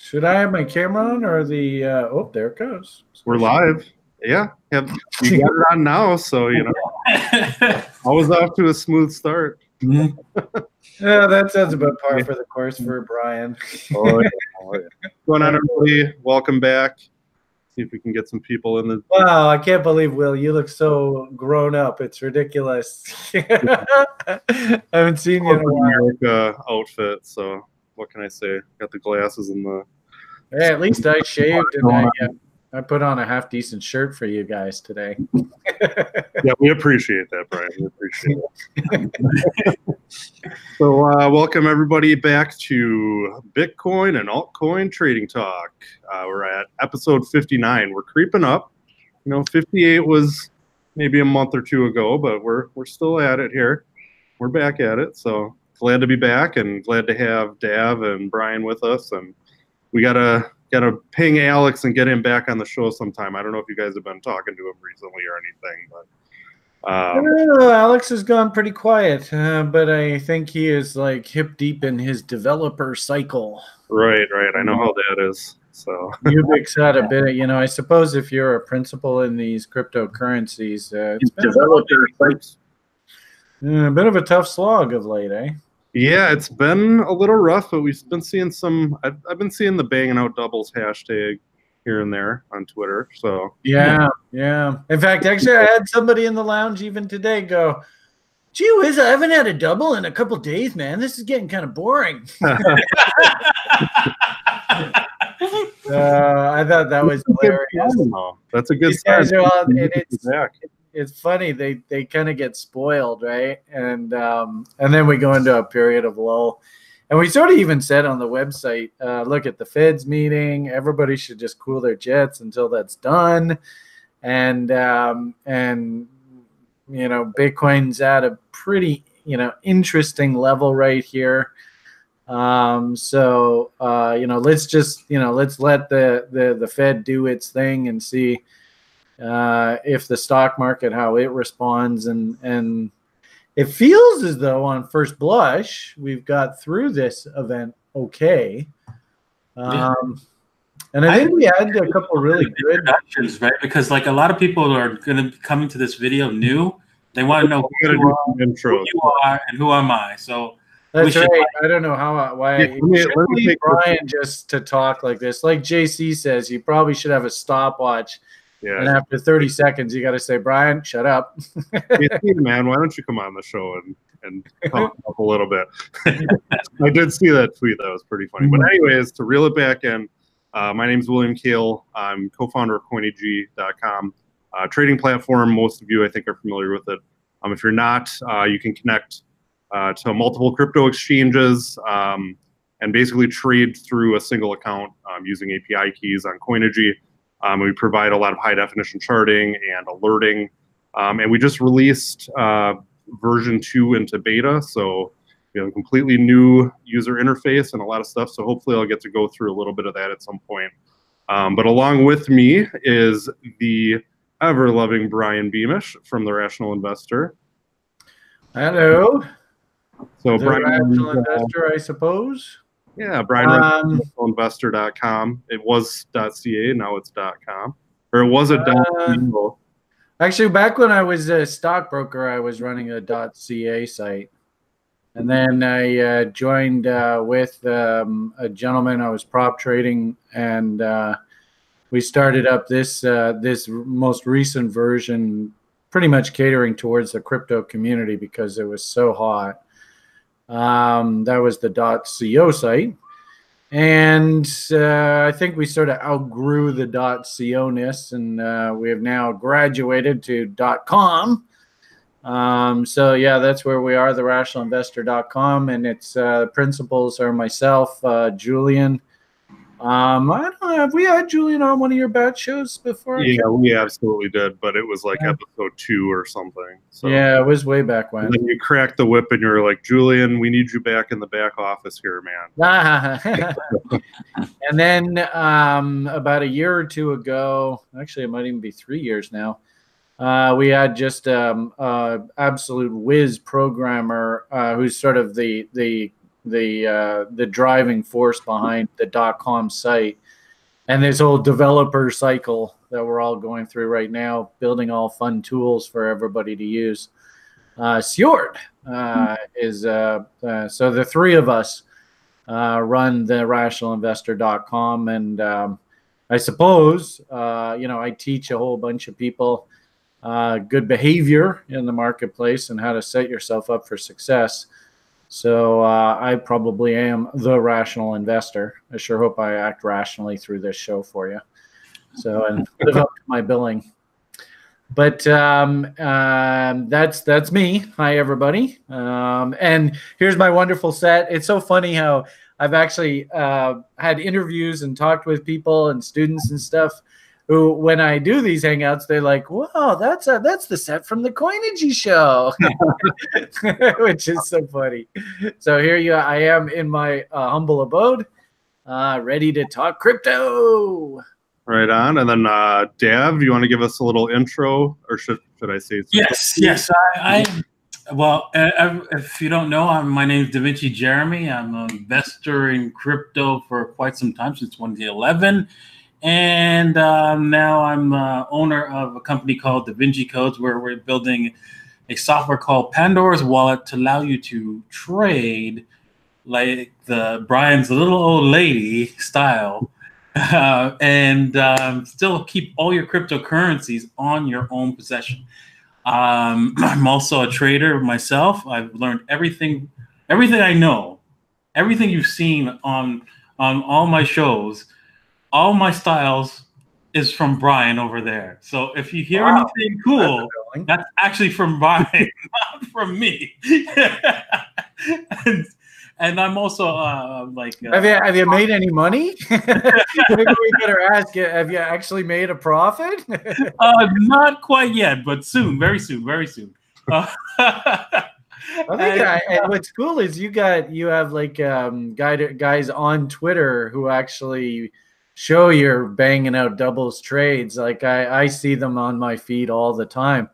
Should I have my camera on or the? Oh, there it goes. We're live. Yeah, you got it on now, so you know. I was off to a smooth start. Yeah, that sounds about par for the course for Brian. Oh, yeah. What's going on, everybody? Welcome back. See if we can get some people in the. Wow, I can't believe, Will, you look so grown up. It's ridiculous. I haven't seen you in a while. America outfit. So what can I say? Got the glasses and the. Hey, at least I shaved and I put on a half decent shirt for you guys today. Yeah, we appreciate that, Brian. We appreciate it. So welcome everybody back to Bitcoin and altcoin trading talk. We're at episode 59. We're creeping up. You know, 58 was maybe a month or two ago, but we're still at it here. We're back at it. So glad to be back and glad to have Dav and Brian with us. And we gotta ping Alex and get him back on the show sometime. I don't know if you guys have been talking to him recently or anything, but I don't know. Alex has gone pretty quiet, but I think he is like hip deep in his developer cycle. Right. I know how that is. So Ubix had a bit of, you know, I suppose if you're a principal in these cryptocurrencies, it's been a bit of a tough slog of late, eh? Yeah, it's been a little rough, but we've been seeing some. I've been seeing the banging out doubles hashtag here and there on Twitter. So yeah. In fact, actually, I had somebody in the lounge even today go, "Gee whiz, I haven't had a double in a couple days, man. This is getting kind of boring." I thought that was hilarious. That's a good sign. It's funny, they kind of get spoiled, right? And then we go into a period of lull. And we sort of even said on the website, look at the Fed's meeting, everybody should just cool their jets until that's done. And you know, Bitcoin's at a pretty, you know, interesting level right here. So you know, let's let the Fed do its thing and see if the stock market, how it responds, and it feels as though on first blush we've got through this event okay. And I think we had a couple really good introductions, right? Because like a lot of people are going to be coming to this video new. They want to know who you are and who am I. So that's right. I don't know why let me take Brian just to talk like this. Like JC says, you probably should have a stopwatch. Yeah. And after 30 seconds, you got to say, Brian, shut up. Hey, man, why don't you come on the show and talk up a little bit? I did see that tweet. That was pretty funny. But anyways, to reel it back in, my name's William Kale. I'm co-founder of Coinigy.com, trading platform. Most of you, I think, are familiar with it. If you're not, you can connect to multiple crypto exchanges and basically trade through a single account using API keys on Coinigy. We provide a lot of high-definition charting and alerting. And we just released version 2 into beta, so we have a completely new user interface and a lot of stuff. So hopefully I'll get to go through a little bit of that at some point. But along with me is the ever-loving Brian Beamish from The Rational Investor. Hello. So the Brian, Rational Investor, I suppose. Yeah, Brian, investor.com. It was .ca, now it's .com. Or it was a .co. Actually, back when I was a stockbroker, I was running a .ca site. And then I joined with a gentleman. I was prop trading, and we started up this most recent version, pretty much catering towards the crypto community because it was so hot. That was the .co site, and I think we sort of outgrew the .co-ness, and we have now graduated to .com. So yeah, that's where we are, the rationalinvestor.com, and its principals are myself, Julian. I don't know, have we had Julian on one of your bat shows before? Yeah, we absolutely did, but it was like episode 2 or something. So. Yeah, it was way back when. And then you cracked the whip and you're like, Julian, we need you back in the back office here, man. And then about a year or two ago, actually it might even be 3 years now, we had just absolute whiz programmer who's sort of the the driving force behind the .com site and this whole developer cycle that we're all going through right now, building all fun tools for everybody to use. Sjord is so the three of us run the rationalinvestor.com, and I suppose I teach a whole bunch of people good behavior in the marketplace and how to set yourself up for success. So I probably am the rational investor. I sure hope I act rationally through this show for you. So and live up to my billing. But that's me. Hi, everybody. And here's my wonderful set. It's so funny how I've actually had interviews and talked with people and students and stuff who, when I do these hangouts, they're like, "Wow, that's the set from the Coinigy show," which is so funny. So here I am in my humble abode, ready to talk crypto. Right on. And then, Dav, do you want to give us a little intro, or should I say? Yes. Well, if you don't know, my name is Davinci Jeremy. I'm an investor in crypto for quite some time, since 2011. And now I'm owner of a company called Davinci Codes, where we're building a software called Pandora's Wallet to allow you to trade like the Brian's little old lady style. And still keep all your cryptocurrencies on your own possession. I'm also a trader myself. I've learned everything I know, everything you've seen on all my shows, all my styles is from Brian over there. So if you hear anything cool, that's actually from Brian, not from me. And I'm also have you made any money? Maybe we better ask you, have you actually made a profit? Not quite yet, but soon, very soon. I think and what's cool is you have like guys on Twitter who actually show you're banging out doubles trades. Like I see them on my feed all the time.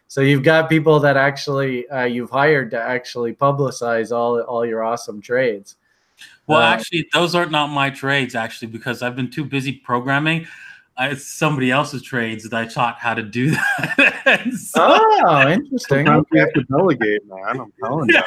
So you've got people that actually you've hired to actually publicize all your awesome trades. Well, actually, those are not my trades, actually, because I've been too busy programming. It's somebody else's trades that I taught how to do that. So, interesting. Sometimes we have to delegate, man. I'm telling you.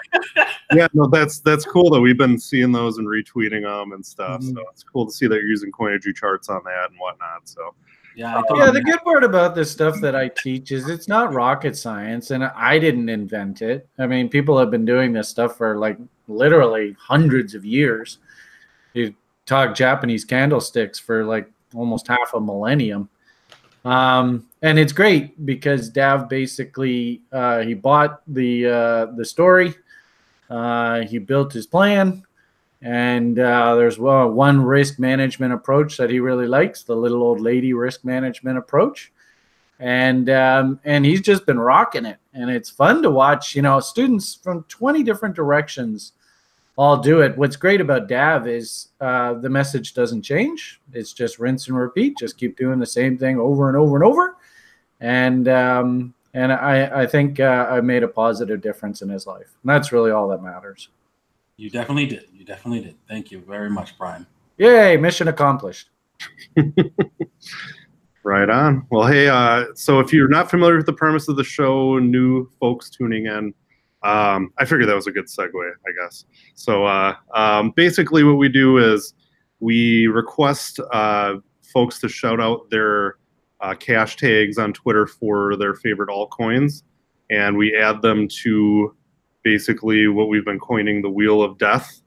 Yeah, no, that's cool that we've been seeing those and retweeting them and stuff. So it's cool to see that you're using Coinigy charts on that and whatnot. So. Yeah, the good part about this stuff that I teach is it's not rocket science, and I didn't invent it. I mean, people have been doing this stuff for like literally hundreds of years. You talk Japanese candlesticks for like almost half a millennium. And it's great because Dav basically he bought the story, he built his plan. And there's one risk management approach that he really likes, the little old lady risk management approach. And he's just been rocking it. And it's fun to watch, students from 20 different directions all do it. What's great about Dav is the message doesn't change. It's just rinse and repeat. Just keep doing the same thing over and over and over. And I think I made a positive difference in his life. And that's really all that matters. You definitely did. Thank you very much, Brian. Yay, mission accomplished. Right on. Well, hey, so if you're not familiar with the premise of the show, new folks tuning in, I figured that was a good segue, I guess. So basically what we do is we request folks to shout out their cash tags on Twitter for their favorite altcoins, and we add them to basically what we've been coining the Wheel of Death.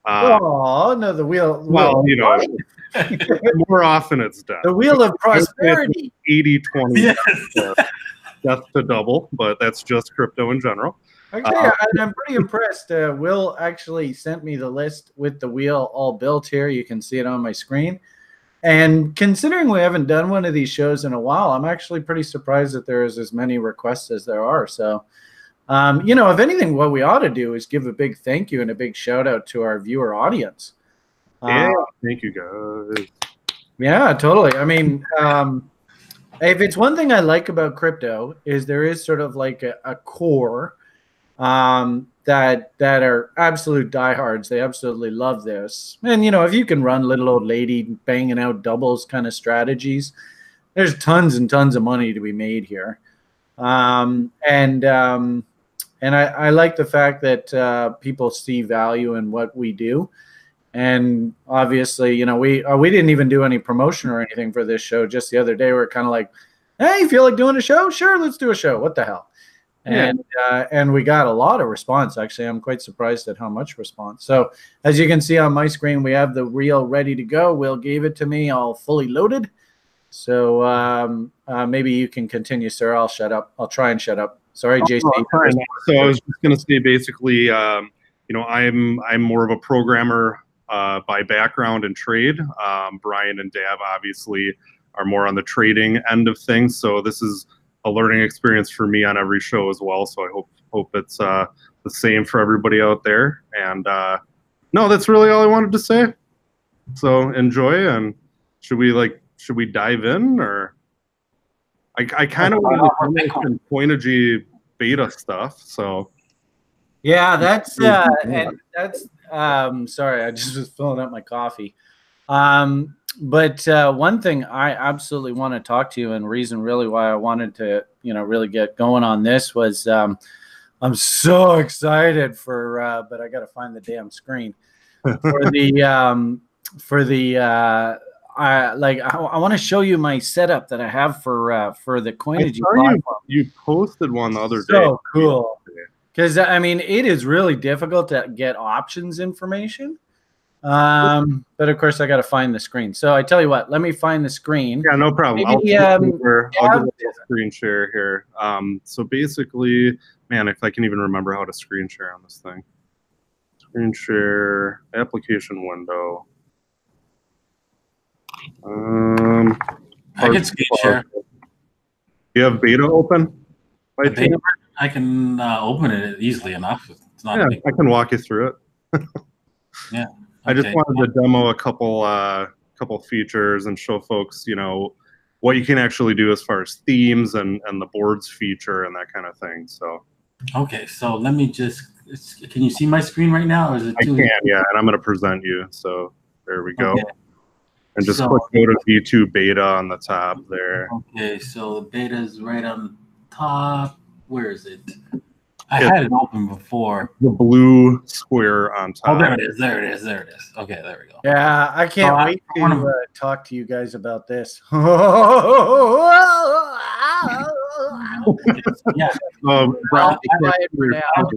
The wheel. Well, more often it's death. The Wheel of Prosperity. 80-20. Yes. Death to double, but that's just crypto in general. Actually, I'm pretty impressed. Will actually sent me the list with the wheel all built here. You can see it on my screen. And considering we haven't done one of these shows in a while, I'm actually pretty surprised that there is as many requests as there are. So, if anything, what we ought to do is give a big thank you and a big shout out to our viewer audience. Yeah, thank you, guys. Yeah, totally. I mean, if it's one thing I like about crypto is there is sort of like a core, that are absolute diehards. They absolutely love this. And, you know, if you can run little old lady banging out doubles kind of strategies, there's tons and tons of money to be made here. And I like the fact that people see value in what we do. And obviously, you know, we didn't even do any promotion or anything for this show. Just the other day, we are kind of like, hey, you feel like doing a show? Sure, let's do a show. What the hell? And we got a lot of response. Actually, I'm quite surprised at how much response. So as you can see on my screen, we have the reel ready to go. Will gave it to me all fully loaded. So maybe you can continue, sir. I'll shut up. I'll try and shut up. Sorry, JC. So I was just going to say, basically, you know, I'm more of a programmer by background and trade. Brian and Dav obviously are more on the trading end of things. So this is a learning experience for me on every show as well. So I hope it's the same for everybody out there. And no, that's really all I wanted to say. So enjoy. And should we dive in, or I kind of want to some Coinigy beta stuff. So yeah, that's sorry, I just was filling up my coffee. But one thing I absolutely want to talk to you, and reason really why I wanted to, you know, really get going on this was I'm so excited for, but I got to find the damn screen for the I want to show you my setup that I have for the Coinigy platform. You posted one the other day. So cool. Because, I mean, it is really difficult to get options information. But, of course, I got to find the screen. So I tell you what, let me find the screen. Yeah, no problem. Maybe, I'll do a screen share here. So basically, man, if I can even remember how to screen share on this thing. Screen share, application window. I can screen share. You have beta open? I can open it easily enough. It's not. Yeah, I can walk you through it. Yeah. Okay. I just wanted to demo a couple features and show folks, you know, what you can actually do as far as themes and the boards feature and that kind of thing. So. Okay, so let me just. Can you see my screen right now, or is it? I can, yeah, and I'm going to present you. So there we go. Okay. And just click go to V2 beta on the top there. Okay, so the beta is right on top. Where is it? I had it open before. The blue square on top. Oh, there it is. There it is. There it is. Okay, there we go. Yeah, I can't wait to talk to you guys about this. Yeah. I'm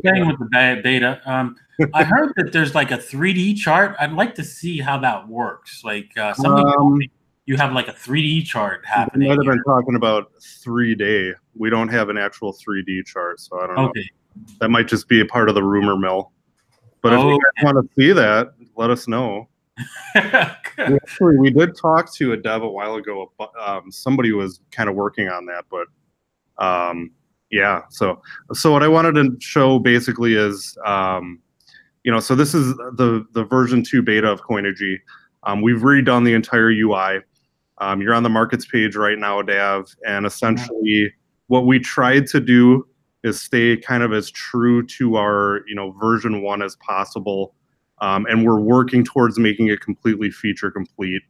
playing with the beta. I heard that there's like a 3D chart. I'd like to see how that works. Like you have like a 3D chart happening. You might have been talking about 3D. We don't have an actual 3D chart, so I don't know. Okay. That might just be a part of the rumor mill. But if you guys want to see that, let us know. Actually, we did talk to a dev a while ago. Somebody was kind of working on that, but yeah. So what I wanted to show basically is, you know, so this is the version 2 beta of Coinigy. We've redone the entire UI. You're on the markets page right now, Dav, and essentially what we tried to do is stay kind of as true to our, you know, version 1 as possible. And we're working towards making it completely feature complete.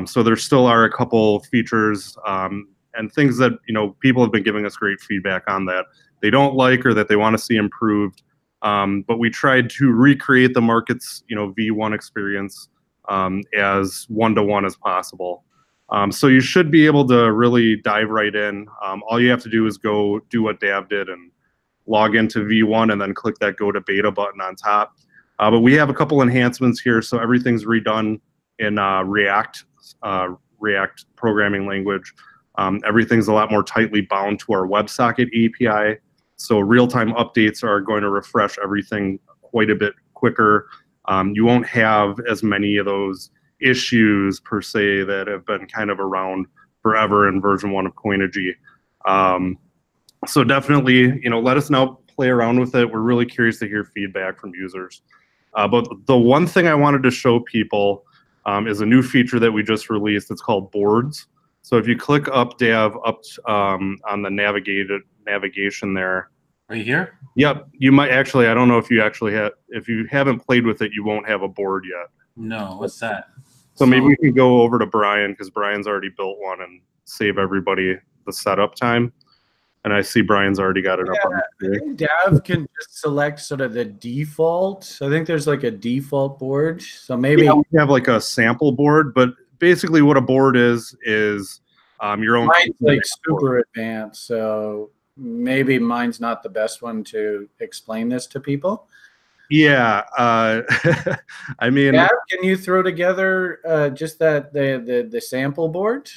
So there still are a couple features and things that, you know, people have been giving us great feedback on that they don't like or that they want to see improved. But we tried to recreate the markets, you know, V1 experience as one-to-one as possible. So you should be able to really dive right in. All you have to do is go do what Dav did and log into V1 and then click that go to beta button on top. But we have a couple enhancements here. So everything's redone in React programming language. Everything's a lot more tightly bound to our WebSocket API. So real-time updates are going to refresh everything quite a bit quicker. You won't have as many of those issues per se that have been kind of around forever in version 1 of Coinigy. So definitely, you know, let us know, play around with it. We're really curious to hear feedback from users. But the one thing I wanted to show people is a new feature that we just released. It's called boards. So if you click up, Dav, up on the navigation there, Right here? Yep. You might actually, I don't know if you actually have, if you haven't played with it, you won't have a board yet. No, what's that? So maybe we can go over to Brian, because Brian's already built one, and save everybody the setup time. And I see Brian's already got it up on the screen. I think Dav can just select sort of the default. I think there's like a default board. So maybe we have like a sample board, but basically what a board is your own. Mine's like super advanced, so maybe mine's not the best one to explain this to people. Yeah, I mean, Dav, can you throw together just that the sample board?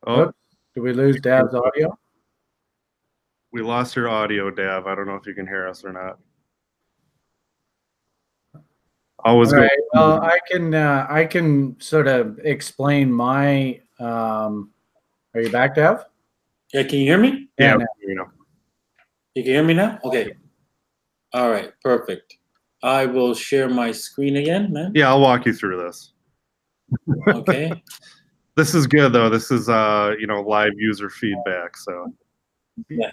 Oh, oops, did we lose Dav's audio? We lost your audio, Dav. I don't know if you can hear us or not. Always All right. Well, I can sort of explain my. Are you back, Dav? Yeah, can you hear me? Yeah, you can hear me now? Okay. All right, perfect. I will share my screen again, man. Yeah, I'll walk you through this. Okay. This is good though. This is live user feedback. So yeah.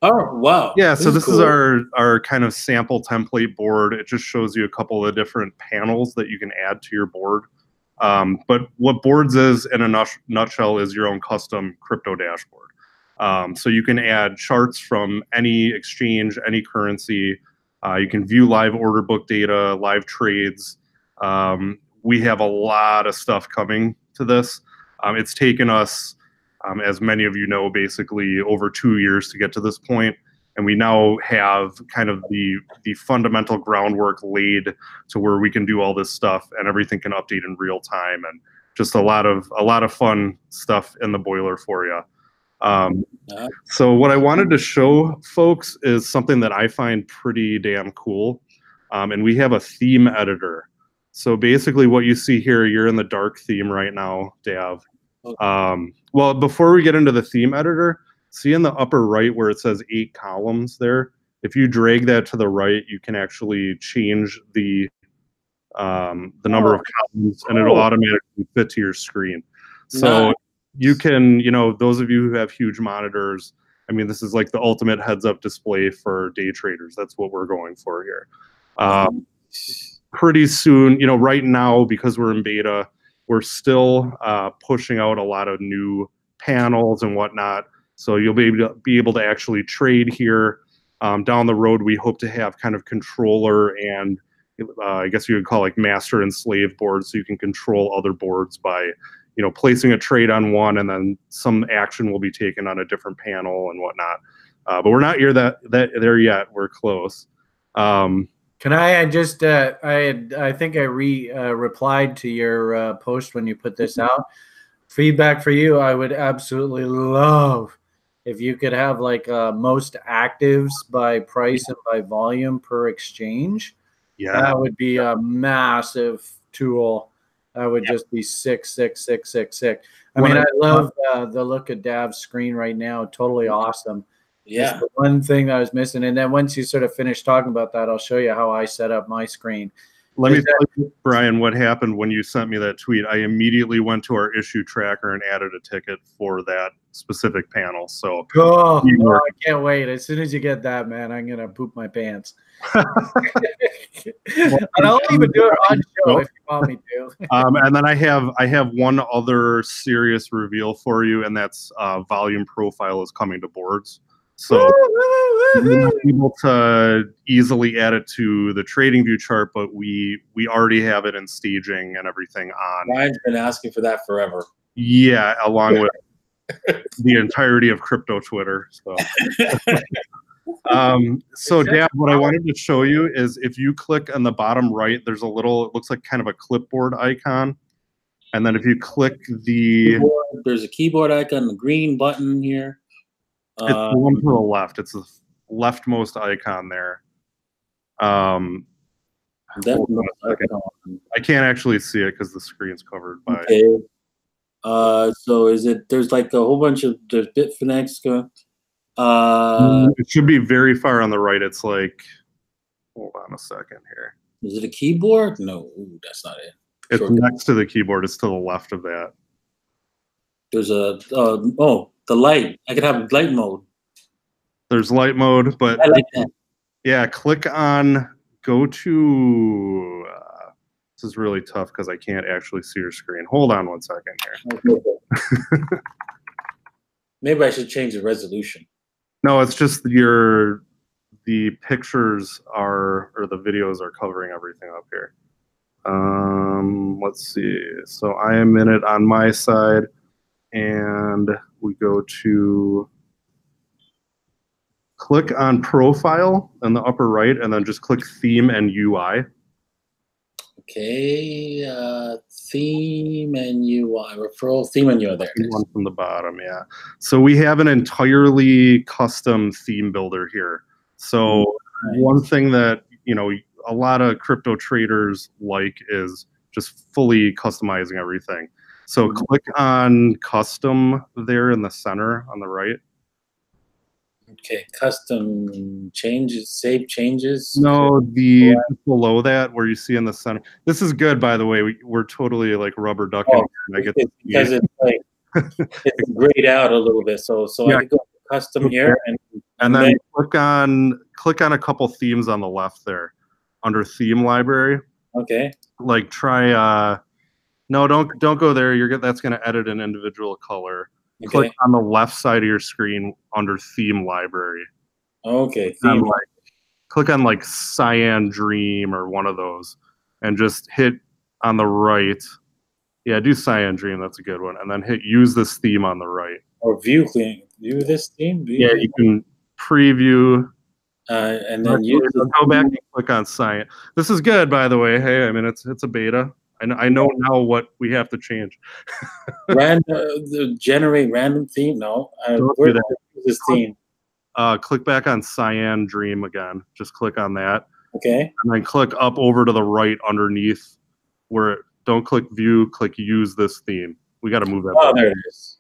Oh wow. Yeah, so this is our kind of sample template board. It just shows you a couple of different panels that you can add to your board. But what boards is in a nutshell is your own custom crypto dashboard. So you can add charts from any exchange, any currency. You can view live order book data, live trades. We have a lot of stuff coming to this. It's taken us, as many of you know, basically over 2 years to get to this point. And we now have kind of the fundamental groundwork laid to where we can do all this stuff and everything can update in real time, and just a lot of fun stuff in the boiler for you. So what I wanted to show folks is something that I find pretty damn cool. And we have a theme editor. So basically what you see here, you're in the dark theme right now, Dav. Well, before we get into the theme editor, see in the upper right where it says 8 columns there? If you drag that to the right, you can actually change the number of columns, and it'll automatically fit to your screen. So you can, those of you who have huge monitors, I mean, this is like the ultimate heads-up display for day traders. That's what we're going for here. Pretty soon, right now, because we're in beta, we're still pushing out a lot of new panels and whatnot. So you'll be able to actually trade here. Down the road, we hope to have kind of controller and I guess you would call like master and slave boards, so you can control other boards by placing a trade on one, and then some action will be taken on a different panel and whatnot. But we're not here there yet. We're close. Can I just I think I replied to your post when you put this out. Feedback for you, I would absolutely love if you could have like most actives by price and by volume per exchange. Yeah, that would be a massive tool. That would just be sick. I mean, I love the look of Dav's screen right now. Totally awesome. Yeah. It's the one thing that I was missing. And then once you sort of finish talking about that, I'll show you how I set up my screen. Let me tell you, Brian, what happened when you sent me that tweet. I immediately went to our issue tracker and added a ticket for that specific panel. So I can't wait. As soon as you get that, man, I'm going to poop my pants. And I'll even do it on show if you want me to. And then I have one other serious reveal for you, and that's volume profile is coming to boards. So we're not able to easily add it to the trading view chart, but we already have it in staging and everything on. Ryan's been asking for that forever. Yeah, along with the entirety of crypto Twitter. So, so Dav, what I wanted to show you is if you click on the bottom right, there's a little, it looks like kind of a clipboard icon. And then if you click there's a keyboard icon, the green button here. It's the one to the left. It's the leftmost icon there. Hold on a second. I can't actually see it because the screen's covered by. Okay. So is it? There's like a whole bunch of Bitfinex. It should be very far on the right. It's like, hold on a second here. Is it a keyboard? No, that's not it. It's next to the keyboard. It's to the left of that. There's a The light. I could have light mode. There's light mode, but I like that. Yeah, click on, go to, this is really tough because I can't actually see your screen. Hold on one second here. Maybe I should change the resolution. No, it's just the pictures are, or the videos are covering everything up here. Let's see. So I am in it on my side, and we go to click on profile in the upper right, and then just click theme and UI. Okay, theme and UI, referral, theme and UI there. One from the bottom, yeah. So we have an entirely custom theme builder here. So one thing that, you know, a lot of crypto traders like is just fully customizing everything. So click on custom there in the center on the right. Okay, custom changes, save changes. No, the below that where you see in the center. This is good, by the way. We're totally like rubber ducking. I get because it's like it's grayed out a little bit. So yeah. I could go custom here and then click on a couple themes on the left there under theme library. Okay. Like try no, don't go there. That's going to edit an individual color. Okay. Click on the left side of your screen under theme library. Okay. Click on like Cyan Dream or one of those, and just hit on the right. Yeah, do Cyan Dream. That's a good one. And then hit use this theme on the right. Or view this theme. Yeah, you can preview. And then go back and click on Cyan. This is good, by the way. Hey, I mean it's a beta. I know now what we have to change. Generate random theme. No, where do this theme? Click back on Cyan Dream again. Just click on that. Okay. And then click up over to the right underneath where don't click view, click use this theme. We got to move that. Oh, there it is.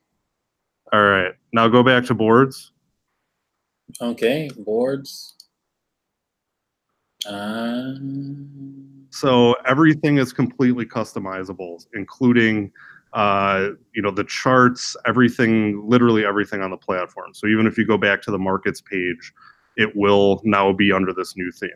All right. Now go back to boards. Okay, boards. So everything is completely customizable, including the charts, everything, literally everything on the platform. So even if you go back to the markets page, it will now be under this new theme.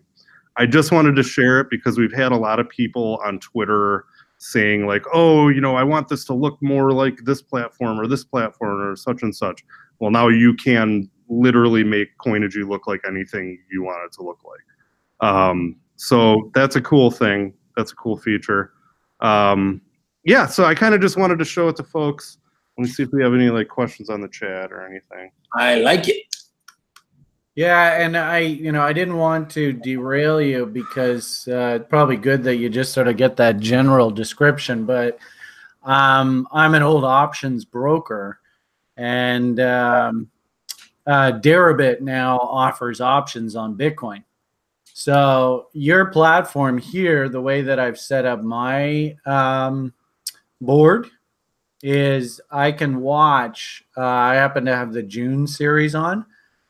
I just wanted to share it because we've had a lot of people on Twitter saying like, oh, I want this to look more like this platform or such and such. Well, now you can literally make Coinigy look like anything you want it to look like. So that's a cool thing. That's a cool feature. Yeah, so I kind of just wanted to show it to folks. Let me see if we have any like questions on the chat or anything. I like it. Yeah, and I didn't want to derail you because it's probably good that you just sort of get that general description. But I'm an old options broker, and Deribit now offers options on Bitcoin. So your platform here, the way that I've set up my board is I can watch, I happen to have the June series on.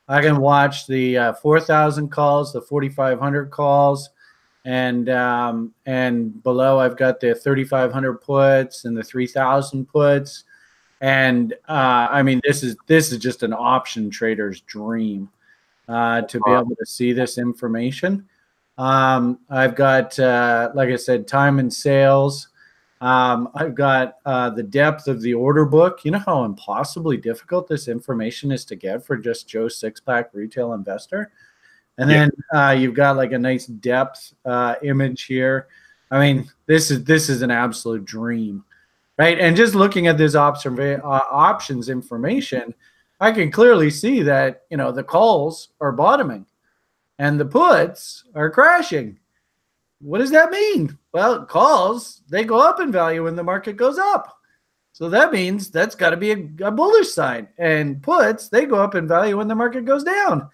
I can watch the 4,000 calls, the 4,500 calls, and below I've got the 3,500 puts and the 3,000 puts. And I mean, this is just an option trader's dream. To be able to see this information. I've got, like I said, time and sales. I've got the depth of the order book. You know how impossibly difficult this information is to get for just Joe Sixpack retail investor? And then you've got like a nice depth image here. I mean, this is an absolute dream, right? And just looking at this options information, I can clearly see that, the calls are bottoming and the puts are crashing. What does that mean? Well, calls, they go up in value when the market goes up. So that means that's got to be a bullish sign. And puts, they go up in value when the market goes down.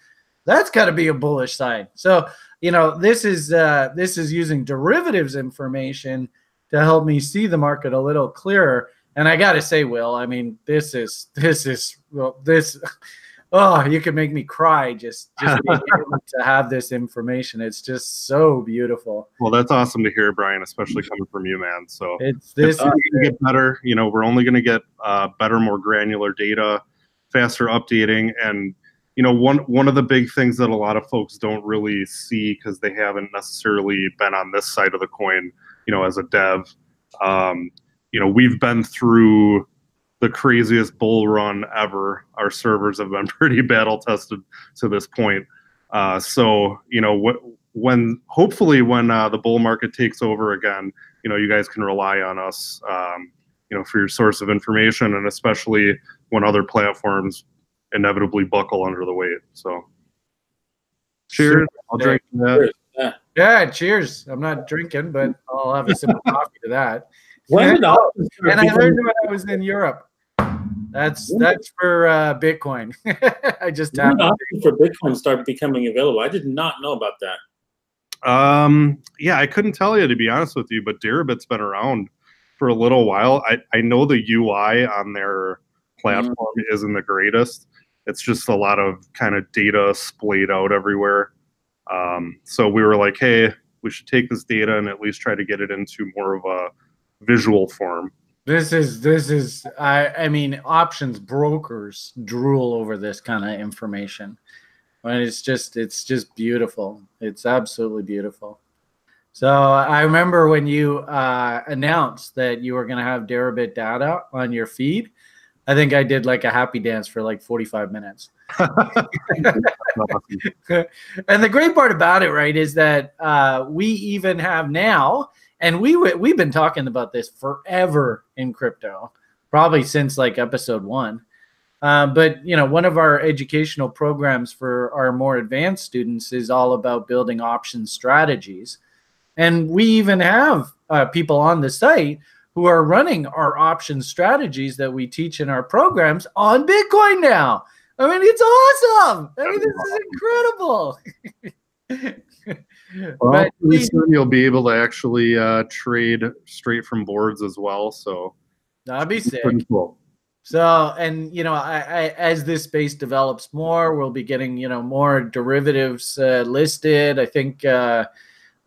That's got to be a bullish sign. So, this is using derivatives information to help me see the market a little clearer. And I got to say, Will, I mean, oh, you could make me cry just being able to have this information. It's just so beautiful. Well, that's awesome to hear, Brian, especially coming from you, man. So this is going to get better. We're only going to get better, more granular data faster updating. And one of the big things that a lot of folks don't really see because they haven't necessarily been on this side of the coin, as a dev, we've been through the craziest bull run ever. Our servers have been pretty battle tested to this point. So hopefully when the bull market takes over again, you guys can rely on us, for your source of information, and especially when other platforms inevitably buckle under the weight. So cheers. I'll drink that. Yeah, cheers. I'm not drinking, but I'll have a sip of coffee to that. And I learned when I was in Europe. That's for Bitcoin. I just tapped for Bitcoin to start becoming available. I did not know about that. Yeah, I couldn't tell you, to be honest with you, but Deribit's been around for a little while. I know the UI on their platform isn't the greatest. It's just a lot of kind of data splayed out everywhere. So we were like, hey, we should take this data and at least try to get it into more of a visual form. This is I mean, options brokers drool over this kind of information. And it's just beautiful. It's absolutely beautiful. So I remember when you announced that you were going to have Deribit data on your feed, I think I did like a happy dance for like 45 minutes. And the great part about it, right, is that we even have now, and we've been talking about this forever in crypto, probably since like episode 1. But one of our educational programs for our more advanced students is all about building option strategies. And we even have people on the site who are running our option strategies that we teach in our programs on Bitcoin now. I mean, it's awesome. I mean, this is incredible. Well, pretty soon you'll be able to actually trade straight from boards as well. So that'd be sick. Pretty cool. So, and as this space develops more, we'll be getting more derivatives listed. I think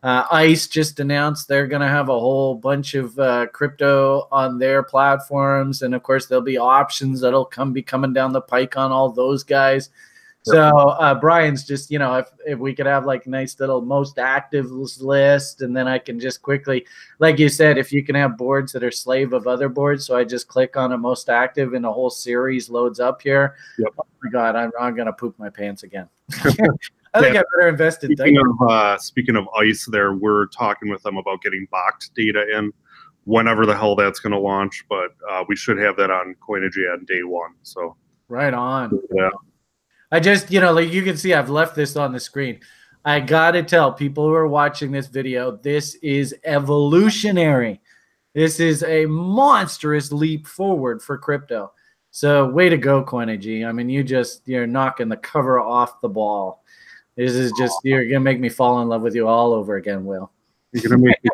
ICE just announced they're going to have a whole bunch of crypto on their platforms, and of course there'll be options that'll be coming down the pike on all those guys. So Brian's just, if we could have like a nice little most active list, and then I can just quickly, like you said, if you can have boards that are slave of other boards, so I just click on a most active and a whole series loads up here. Yep. Oh my God, I'm going to poop my pants again. I think I better invest in Speaking of ICE there, we're talking with them about getting boxed data in whenever the hell that's going to launch, but we should have that on Coinigy on day 1. So right on. Yeah. I just, like you can see, I've left this on the screen. I got to tell people who are watching this video, this is evolutionary. This is a monstrous leap forward for crypto. So way to go, Coinigy. I mean, you're knocking the cover off the ball. This is just, you're going to make me fall in love with you all over again, Will. You're going to make me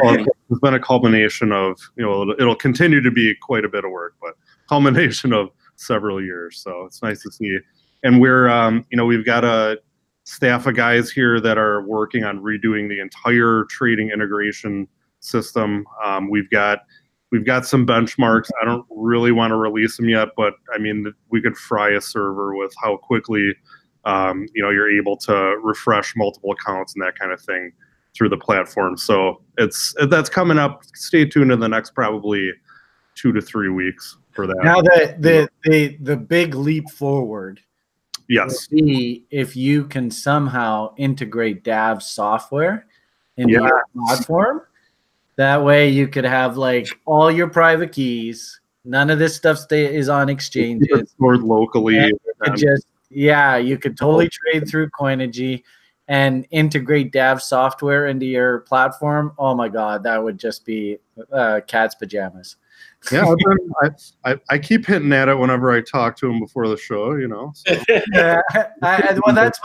well, it's been a culmination of, it'll continue to be quite a bit of work, but culmination of several years. So it's nice to see. And we're, we've got a staff of guys here that are working on redoing the entire trading integration system. We've got some benchmarks. I don't really want to release them yet, but I mean, we could fry a server with how quickly, you're able to refresh multiple accounts and that kind of thing through the platform. So that's coming up. Stay tuned in the next probably 2 to 3 weeks for that. Now the big leap forward. Yes. Will be if you can somehow integrate DAV software into your platform. That way you could have like all your private keys. None of this stuff is on exchanges. It's stored locally. You could totally trade through Coinigy and integrate DAV software into your platform. Oh my God, that would just be cat's pajamas. Yeah, I keep hinting at it whenever I talk to him before the show, So. Yeah, well, that's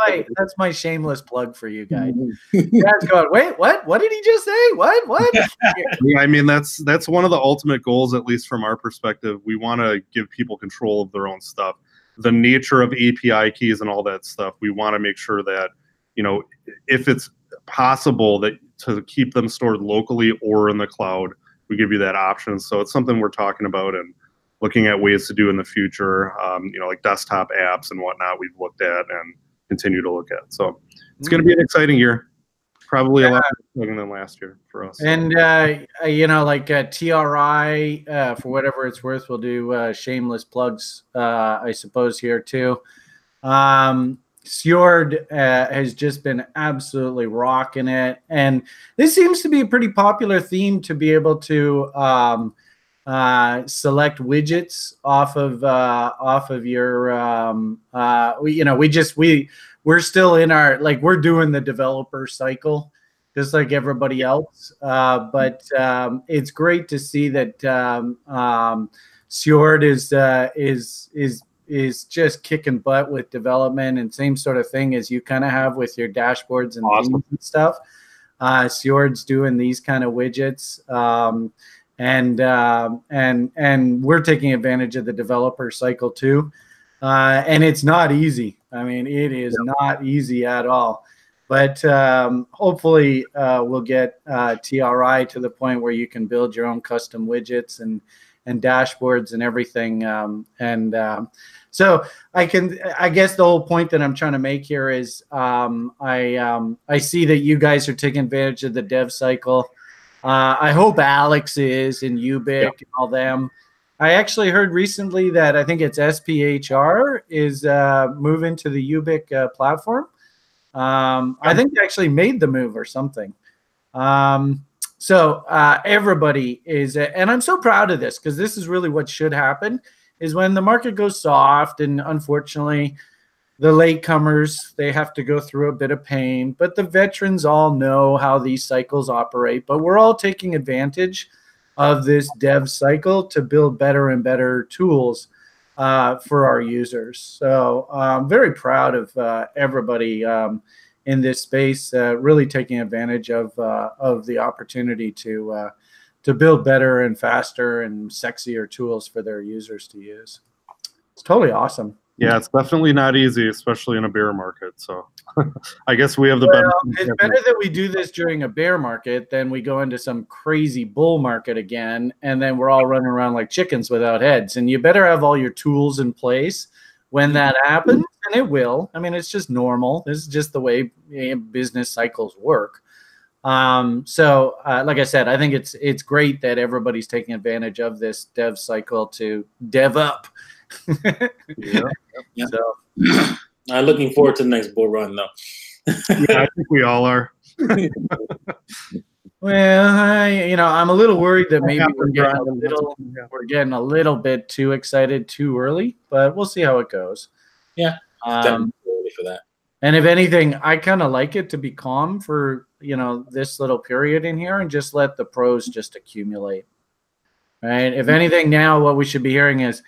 my shameless plug for you guys. You guys going, wait, what? What did he just say? What? Yeah, I mean, that's one of the ultimate goals, at least from our perspective. We want to give people control of their own stuff. The nature of API keys and all that stuff, we want to make sure that, if it's possible that to keep them stored locally or in the cloud, we give you that option. So it's something we're talking about, and looking at ways to do in the future, you know, like desktop apps and whatnot we've looked at and continue to look at. So it's going to be an exciting year. Probably a lot more exciting than last year for us. And, you know, like TRI, for whatever it's worth, we'll do shameless plugs, I suppose, here too. Sjord has just been absolutely rocking it. And this seems to be a pretty popular theme to be able to select widgets off of your, you know, we're still in our, like, we're doing the developer cycle just like everybody else. But it's great to see that Sjord is just kicking butt with development, and same sort of thing as you kind of have with your dashboards and themes and stuff. Sjord's doing these kind of widgets. And we're taking advantage of the developer cycle too. And it's not easy. I mean, it is not easy at all. But hopefully we'll get TRI to the point where you can build your own custom widgets and dashboards and everything. So I guess the whole point that I'm trying to make here is I see that you guys are taking advantage of the dev cycle. I hope Alex is, and Ubic and all them. I actually heard recently that I think it's SPHR is moving to the Ubic platform. I think they actually made the move or something. So everybody is, and I'm so proud of this because this is really what should happen, is when the market goes soft, and unfortunately the latecomers, they have to go through a bit of pain, but the veterans all know how these cycles operate. But we're all taking advantage of this dev cycle to build better and better tools for our users. So I'm very proud of everybody in this space really taking advantage of the opportunity to build better and faster and sexier tools for their users to use. It's totally awesome. Yeah, it's definitely not easy, especially in a bear market. So I guess we have the benefit. It's better that we do this during a bear market than we go into some crazy bull market again, and then we're all running around like chickens without heads. And you better have all your tools in place when that happens, and it will. I mean, it's just normal. This is just the way business cycles work. So like I said, I think it's great that everybody's taking advantage of this dev cycle to dev up. Yeah. So I'm looking forward to the next bull run, though. Yeah, I think we all are. Well, I'm a little worried that maybe we're getting a little bit too excited too early, but we'll see how it goes. Yeah, definitely ready for that. And if anything, I kind of like it to be calm for this little period in here and just let the pros just accumulate. Right? If anything, now what we should be hearing is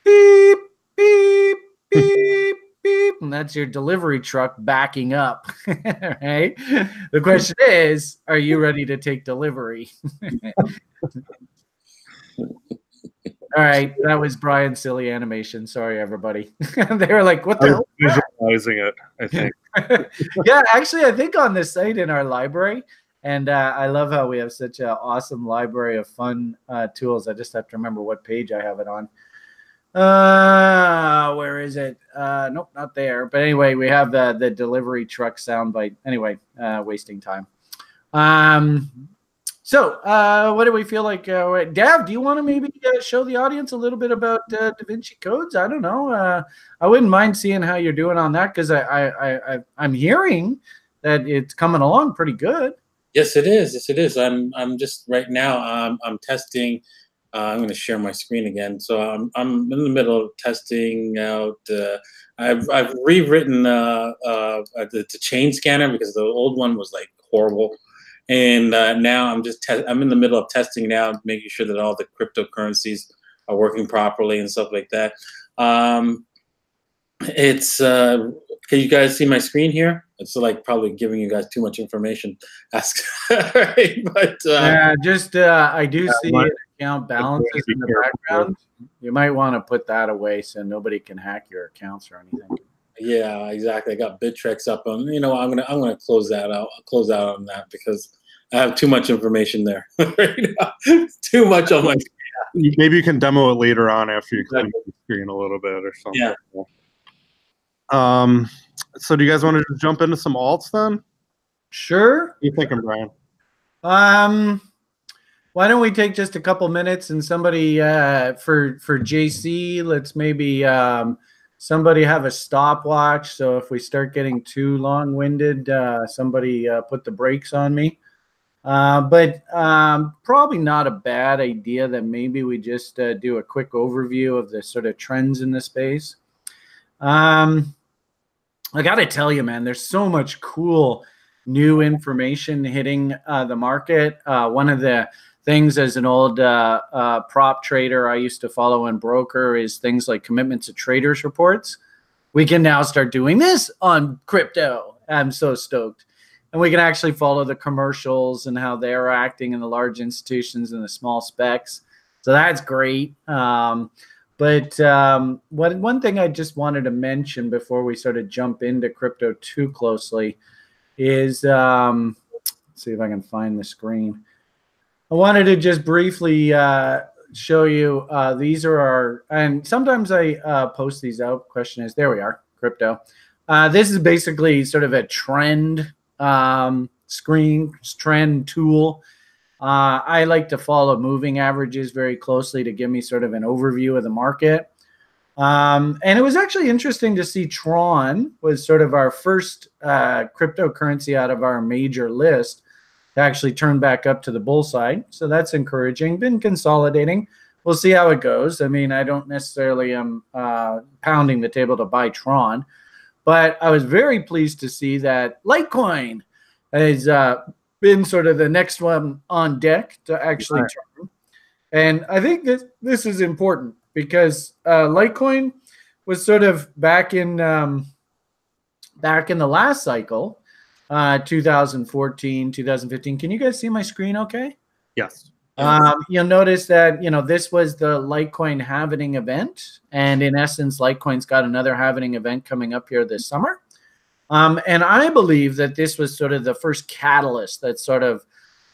beep, beep, beep, beep, and that's your delivery truck backing up, right? The question is, are you ready to take delivery? All right, that was Brian's silly animation. Sorry, everybody. They were like, what the hell? Visualizing it, I think. Yeah, actually, I think on this site in our library, and I love how we have such an awesome library of fun tools. I just have to remember what page I have it on. Where is it? Nope, not there. But anyway, we have the delivery truck soundbite. Anyway, wasting time. So what do we feel like? Dav, do you want to maybe show the audience a little bit about Davinci codes? I don't know. I wouldn't mind seeing how you're doing on that, because I'm hearing that it's coming along pretty good. Yes, it is. Yes, it is. I'm just right now. I'm testing. I'm going to share my screen again. So I'm in the middle of testing out. I've rewritten the chain scanner because the old one was like horrible, and now I'm in the middle of testing now, making sure that all the cryptocurrencies are working properly and stuff like that. Can you guys see my screen here? It's like probably giving you guys too much information. Right? But I do see account balances in the background. You might want to put that away so nobody can hack your accounts or anything. Yeah, exactly. I got Bittrex up on. I'm gonna close that out. I'll close out on that because I have too much information there right now. Too much on my screen. Maybe you can demo it later on after you clean the screen a little bit or something. Yeah. So do you guys want to jump into some alts then? Sure. What are you thinking, Brian? Why don't we take just a couple minutes and somebody for JC, let's maybe somebody have a stopwatch. So if we start getting too long-winded, somebody put the brakes on me. But probably not a bad idea that maybe we just do a quick overview of the sort of trends in the space. I got to tell you, man, there's so much cool new information hitting the market. One of the things as an old prop trader I used to follow and broker is things like commitments to traders reports. We can now start doing this on crypto. I'm so stoked. And we can actually follow the commercials and how they're acting in the large institutions and the small specs. So that's great. One thing I just wanted to mention before we sort of jump into crypto too closely is, let's see if I can find the screen. I wanted to just briefly show you, these are our, and sometimes I post these out. Question is, there we are, crypto. This is basically sort of a trend screen, trend tool. I like to follow moving averages very closely to give me sort of an overview of the market. And it was actually interesting to see Tron was sort of our first cryptocurrency out of our major list to actually turn back up to the bull side. So that's encouraging. Been consolidating. We'll see how it goes. I mean, I don't necessarily am pounding the table to buy Tron, but I was very pleased to see that Litecoin has been sort of the next one on deck to actually turn. And I think this is important because Litecoin was sort of back in the last cycle, 2014, 2015. Can you guys see my screen okay? Yes. You'll notice that, this was the Litecoin halvening event. And in essence, Litecoin's got another halvening event coming up here this summer. And I believe that this was sort of the first catalyst that sort of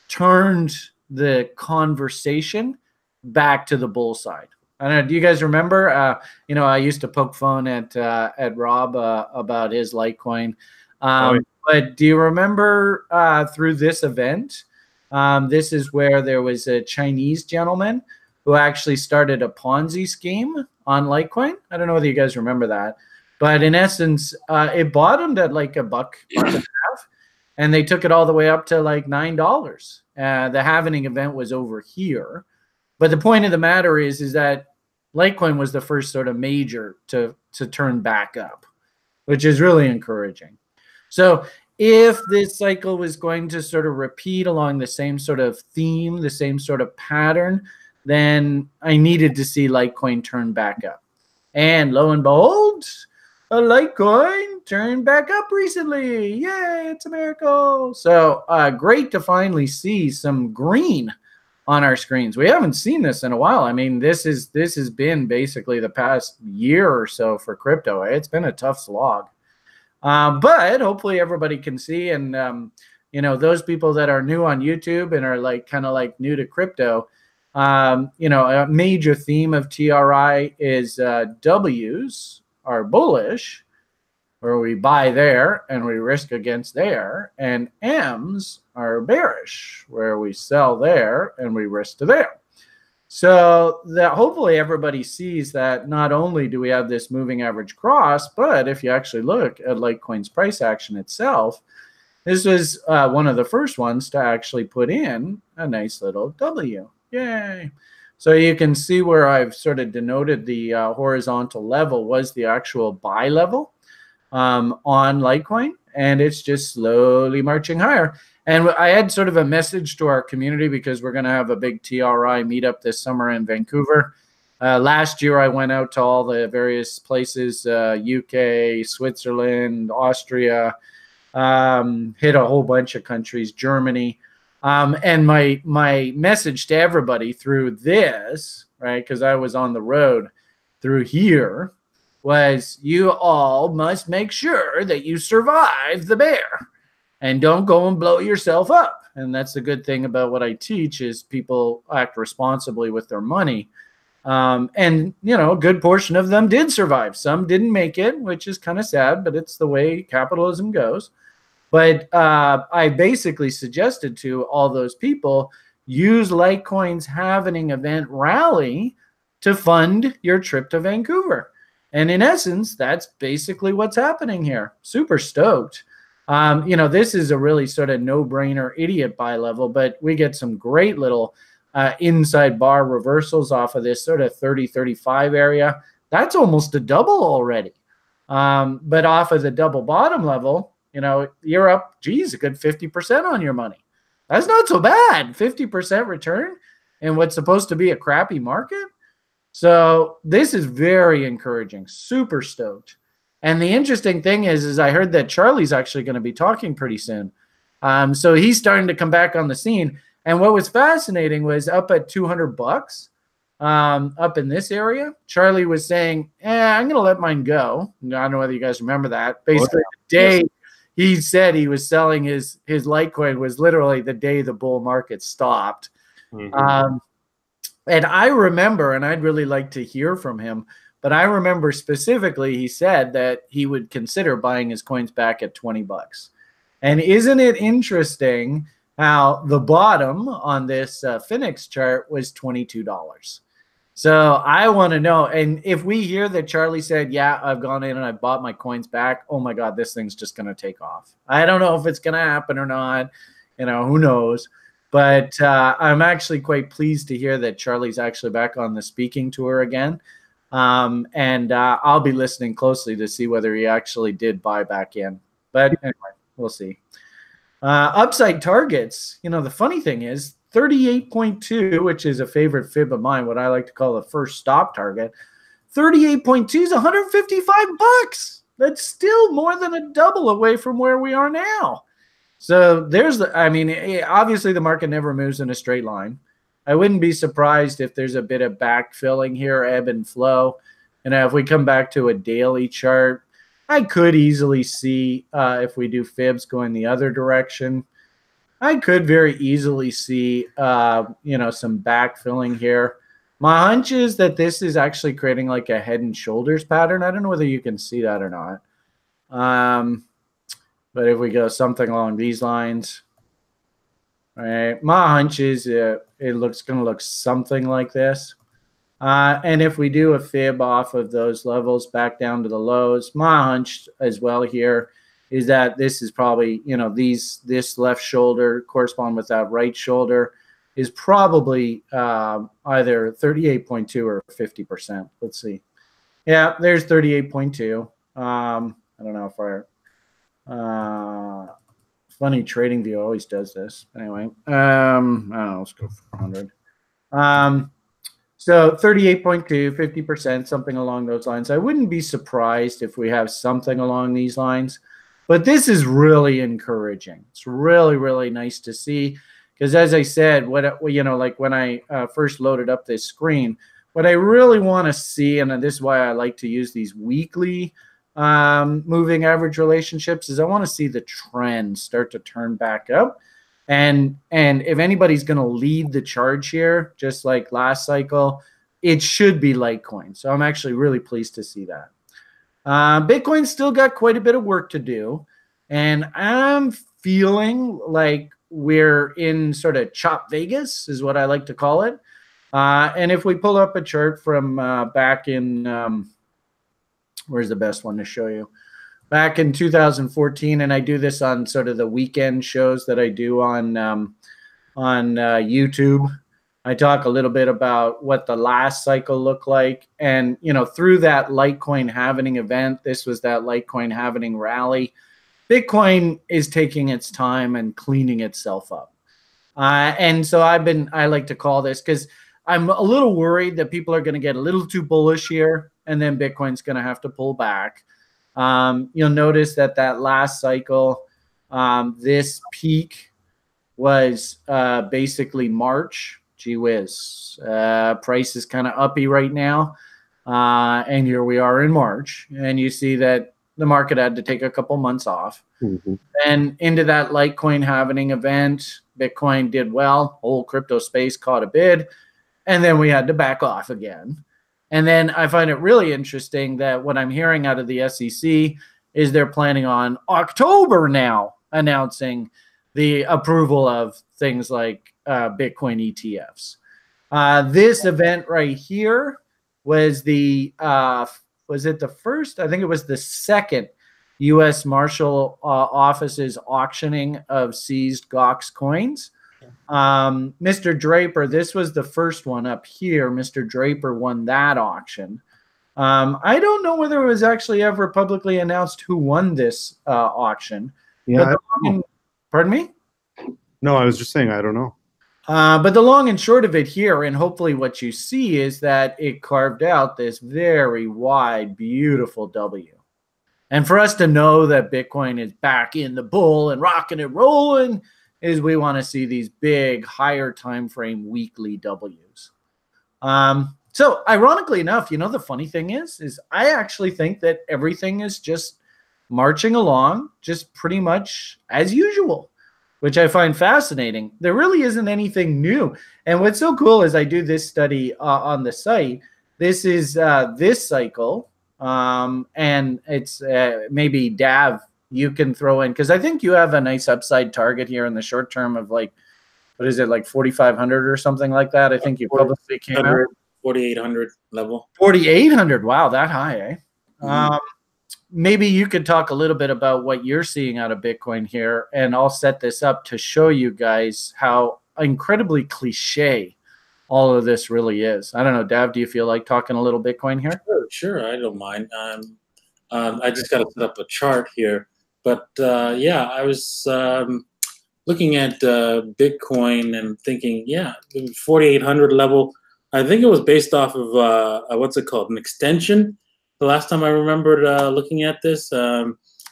turned the conversation back to the bull side. I don't know, do you guys remember? I used to poke fun at Rob about his Litecoin. But do you remember through this event, this is where there was a Chinese gentleman who actually started a Ponzi scheme on Litecoin. I don't know whether you guys remember that. But in essence, it bottomed at like $1.50, and they took it all the way up to like $9. The halvening event was over here. But the point of the matter is that Litecoin was the first sort of major to turn back up, which is really encouraging. So if this cycle was going to sort of repeat along the same sort of theme, the same sort of pattern, then I needed to see Litecoin turn back up. And lo and behold, a Litecoin turned back up recently. Yay, it's a miracle. So great to finally see some green on our screens. We haven't seen this in a while. I mean, this has been basically the past year or so for crypto. It's been a tough slog. But hopefully everybody can see. And, those people that are new on YouTube and are like kind of like new to crypto, a major theme of TRI is W's are bullish, where we buy there and we risk against there, and M's are bearish, where we sell there and we risk to there. So that hopefully everybody sees that not only do we have this moving average cross, but if you actually look at Litecoin's price action itself, this was one of the first ones to actually put in a nice little W. Yay. So you can see where I've sort of denoted the horizontal level was the actual buy level on Litecoin, and it's just slowly marching higher. And I had sort of a message to our community because we're going to have a big TRI meetup this summer in Vancouver. Last year, I went out to all the various places, UK, Switzerland, Austria, hit a whole bunch of countries, Germany. And my message to everybody through this, right, because I was on the road through here, was you all must make sure that you survive the bear and don't go and blow yourself up. and that's the good thing about what I teach is people act responsibly with their money. And, you know, a good portion of them did survive. Some didn't make it, which is kind of sad, but it's the way capitalism goes. But I basically suggested to all those people, use Litecoin's halving event rally to fund your trip to Vancouver. And in essence, that's basically what's happening here. Super stoked. You know, this is a really sort of no-brainer idiot buy level, but we get some great little inside bar reversals off of this sort of 30-35 area. That's almost a double already. But off of the double bottom level, you know, you're up, geez, a good 50% on your money. That's not so bad. 50% return in what's supposed to be a crappy market. So this is very encouraging. Super stoked. And the interesting thing is I heard that Charlie's actually going to be talking pretty soon. So he's starting to come back on the scene. And what was fascinating was up at $200, up in this area, Charlie was saying, I'm going to let mine go. I don't know whether you guys remember that. Basically, the day he said he was selling his Litecoin was literally the day the bull market stopped. Mm-hmm. And I remember, and I'd really like to hear from him, but I remember specifically he said that he would consider buying his coins back at $20. And isn't it interesting how the bottom on this Phoenix chart was $22? So I want to know, and if we hear that Charlie said, yeah, I've gone in and I bought my coins back, oh my God, this thing's just going to take off. I don't know if it's going to happen or not. You know, who knows? But I'm actually quite pleased to hear that Charlie's actually back on the speaking tour again. And I'll be listening closely to see whether he actually did buy back in. But anyway, we'll see. Upside targets, you know, the funny thing is 38.2, which is a favorite fib of mine, what I like to call the first stop target. 38.2 is $155. That's still more than a double away from where we are now. So there's the, I mean, obviously the market never moves in a straight line. I wouldn't be surprised if there's a bit of backfilling here, ebb and flow. And if we come back to a daily chart, I could easily see if we do fibs going the other direction. I could very easily see, you know, some backfilling here. My hunch is that this is actually creating like a head and shoulders pattern. I don't know whether you can see that or not. But if we go something along these lines, right, my hunch is it looks going to look something like this. And if we do a fib off of those levels back down to the lows, my hunch as well here is that this is probably, you know, this left shoulder correspond with that right shoulder is probably either 38.2 or 50%. Let's see. Yeah, there's 38.2. I don't know if funny, Trading View always does this. Anyway, I don't know, let's go 400. So 38.2, 50%, something along those lines. I wouldn't be surprised if we have something along these lines, but this is really encouraging. It's really, really nice to see because, as I said, what you know, like when I first loaded up this screen, what I really want to see, and this is why I like to use these weekly moving average relationships, is I want to see the trend start to turn back up. And if anybody's going to lead the charge here, just like last cycle, it should be Litecoin. So I'm actually really pleased to see that. Bitcoin's still got quite a bit of work to do. And I'm feeling like we're in sort of Chop Vegas is what I like to call it. And if we pull up a chart from back in, where's the best one to show you? Back in 2014, and I do this on sort of the weekend shows that I do on YouTube. I talk a little bit about what the last cycle looked like. And, you know, through that Litecoin halving event, this was that Litecoin halving rally, Bitcoin is taking its time and cleaning itself up. And so I like to call this, because I'm a little worried that people are going to get a little too bullish here, and then Bitcoin's going to have to pull back. You'll notice that last cycle, this peak was basically March. Gee whiz. Price is kind of uppy right now. And here we are in March. And you see that the market had to take a couple months off. Mm-hmm. And into that Litecoin halving event, Bitcoin did well, whole crypto space caught a bid, and then we had to back off again. And then I find it really interesting that what I'm hearing out of the SEC is they're planning on October now announcing the approval of things like Bitcoin ETFs. This event right here was was it the first? I think it was the second U.S. Marshal Office's auctioning of seized Gox coins. Mr. Draper, this was the first one up here. Mr. Draper won that auction. I don't know whether it was actually ever publicly announced who won this auction. Yeah, pardon me? No, I was just saying I don't know. But the long and short of it here, and hopefully what you see, is that it carved out this very wide, beautiful W. And for us to know that Bitcoin is back in the bull and rocking and rolling is we want to see these big, higher time frame weekly Ws. So ironically enough, the funny thing is I actually think that everything is just marching along, just pretty much as usual, which I find fascinating. There really isn't anything new. And what's so cool is I do this study on the site. This is this cycle. And it's maybe Dav, you can throw in, because I think you have a nice upside target here in the short term of like, what is it, like 4,500 or something like that? I think you publicly came out. 4,800 level. 4,800. Wow, that high, eh? Mm-hmm. Maybe you could talk a little bit about what you're seeing out of Bitcoin here, and I'll set this up to show you guys how incredibly cliche all of this really is. I don't know, Dav, do you feel like talking a little Bitcoin here? Sure, I don't mind. I just got to set up a chart here. But yeah, I was looking at Bitcoin and thinking, yeah, the 4,800 level, I think it was based off of, what's it called, an extension. The last time I remembered looking at this, BTC,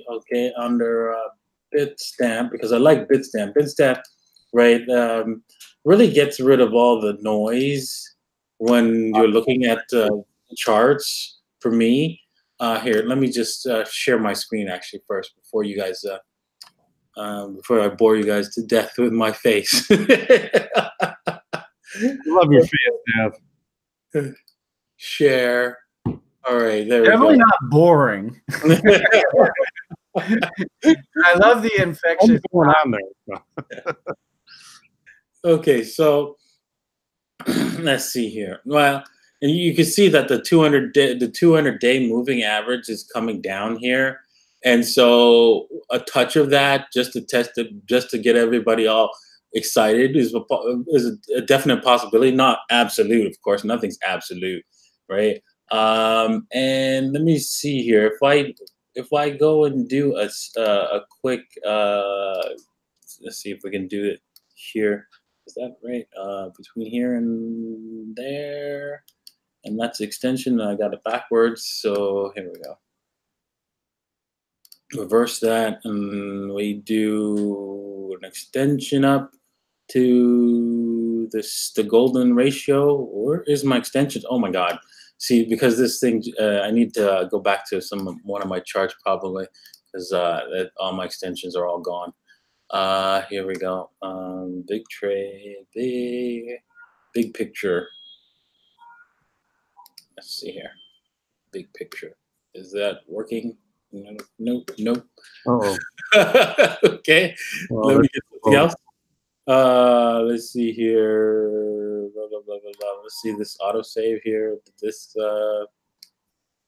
okay, under Bitstamp, because I like Bitstamp. Bitstamp, right, really gets rid of all the noise when you're looking at charts for me. Here, let me just share my screen actually first before you guys, before I bore you guys to death with my face. Love your face, Dav. Share. All right, there Definitely we go. Not boring. I love the infectious. What's going on there? Okay, so let's see here. Well, and you can see that the 200-day moving average is coming down here, and so a touch of that just to test it, just to get everybody all excited is a definite possibility. Not absolute, of course. Nothing's absolute, right? And let me see here. If I go and do a quick, let's see if we can do it here. Is that right? Between here and there, and that's extension. I got it backwards, so here we go. Reverse that, and we do an extension up to the golden ratio. Where is my extension? Oh my God! See, because this thing, I need to go back to one of my charts probably, because all my extensions are all gone. Here we go. Big trade, big picture. Let's see here. Big picture. Is that working? Nope. Uh-oh. Okay. Well, let me get something else. Let's see here. Blah, blah, blah, blah, blah. Let's see this autosave here. This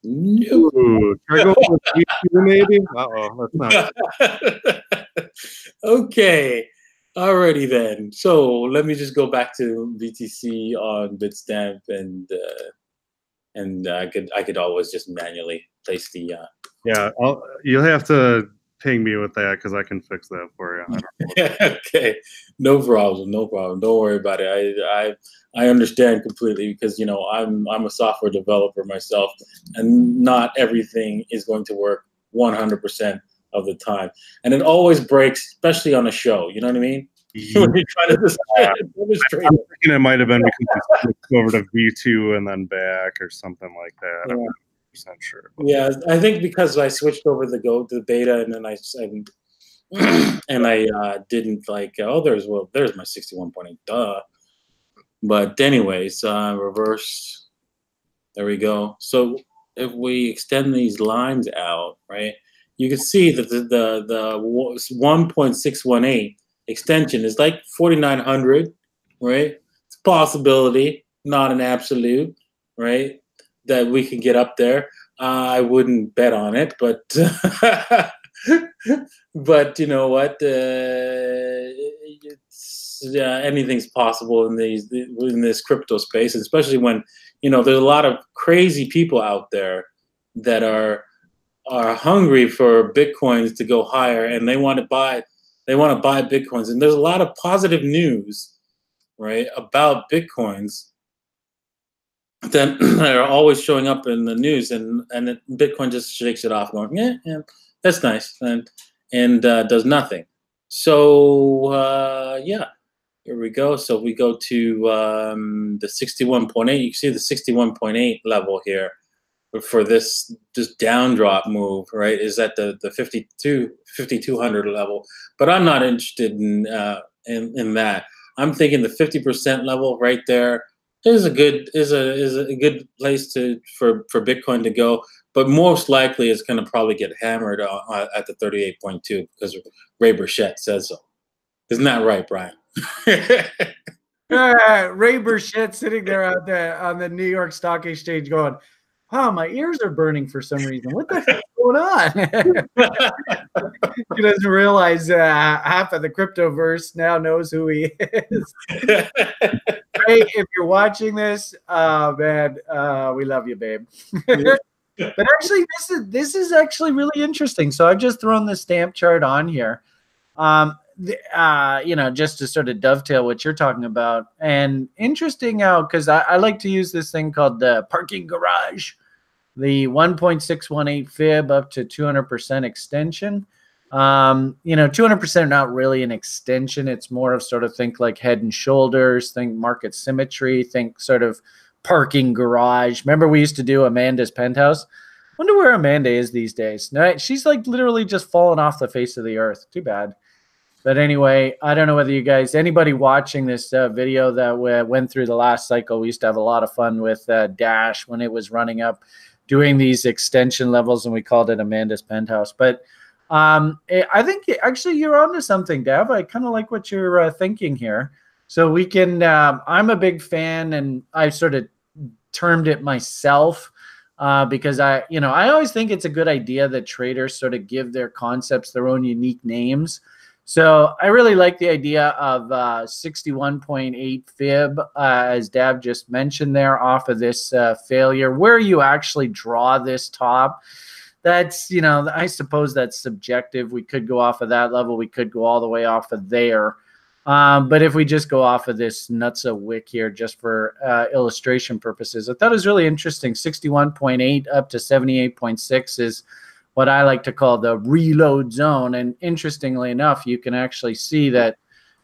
no. Ooh, try to go with V2 maybe? Uh-oh, that's not. Okay. Alrighty then. So let me just go back to BTC on Bitstamp, and I could always just manually place the. Yeah, you'll have to ping me with that because I can fix that for you. I don't know. Okay, no problem. Don't worry about it. I understand completely because I'm a software developer myself, and not everything is going to work 100% of the time, and it always breaks, especially on a show. You know what I mean? When you try to demonstrate. I'm thinking it might have been because it switched over to V2 and then back or something like that. Yeah. I'm not 100% sure. Yeah, I think because I switched over the beta, and then and I didn't like, oh, there's my 61.8, duh. But anyways, reverse. There we go. So if we extend these lines out, right, you can see that the 1.618 extension is like 4,900, right? It's a possibility, not an absolute, right? That we can get up there. I wouldn't bet on it, but but you know what? Anything's possible in this crypto space, especially when there's a lot of crazy people out there that are hungry for Bitcoins to go higher, and they want to buy Bitcoins. And there's a lot of positive news, right, about Bitcoins that are always showing up in the news, and Bitcoin just shakes it off, going, yeah, that's nice, and does nothing. So yeah, here we go. So we go to the 61.8. You can see the 61.8 level here for this down drop move, right? Is at the 5,200 level. But I'm not interested in that. I'm thinking the 50% level right there is a good place for Bitcoin to go. But most likely it's going to probably get hammered at the 38.2 because Ray Burchett says so. Isn't that right, Brian? Ray Burchett sitting there on the New York Stock Exchange going, wow, my ears are burning for some reason. What the heck is going on? He doesn't realize half of the cryptoverse now knows who he is. Ray, if you're watching this, man, we love you, babe. But actually, this is actually really interesting. So I've just thrown the stamp chart on here. Just to sort of dovetail what you're talking about. And interesting how, because I like to use this thing called the parking garage, the 1.618 fib up to 200% extension. 200% not really an extension. It's more of sort of think like head and shoulders, think market symmetry, think sort of parking garage. Remember we used to do Amanda's penthouse? Wonder where Amanda is these days. No, she's like literally just fallen off the face of the earth. Too bad. But anyway, I don't know whether you guys, anybody watching this video that went through the last cycle, we used to have a lot of fun with Dash when it was running up, doing these extension levels, and we called it Amanda's penthouse. But I think actually you're onto something, Dav. I kind of like what you're thinking here. So we can, I'm a big fan, and I sort of termed it myself because I always think it's a good idea that traders sort of give their concepts their own unique names. So I really like the idea of 61.8 fib, as Dav just mentioned there, off of this failure, where you actually draw this top. That's, I suppose that's subjective. We could go off of that level. We could go all the way off of there. But if we just go off of this nutso wick here, just for illustration purposes, I thought it was really interesting. 61.8 up to 78.6 is what I like to call the reload zone. And interestingly enough, you can actually see that,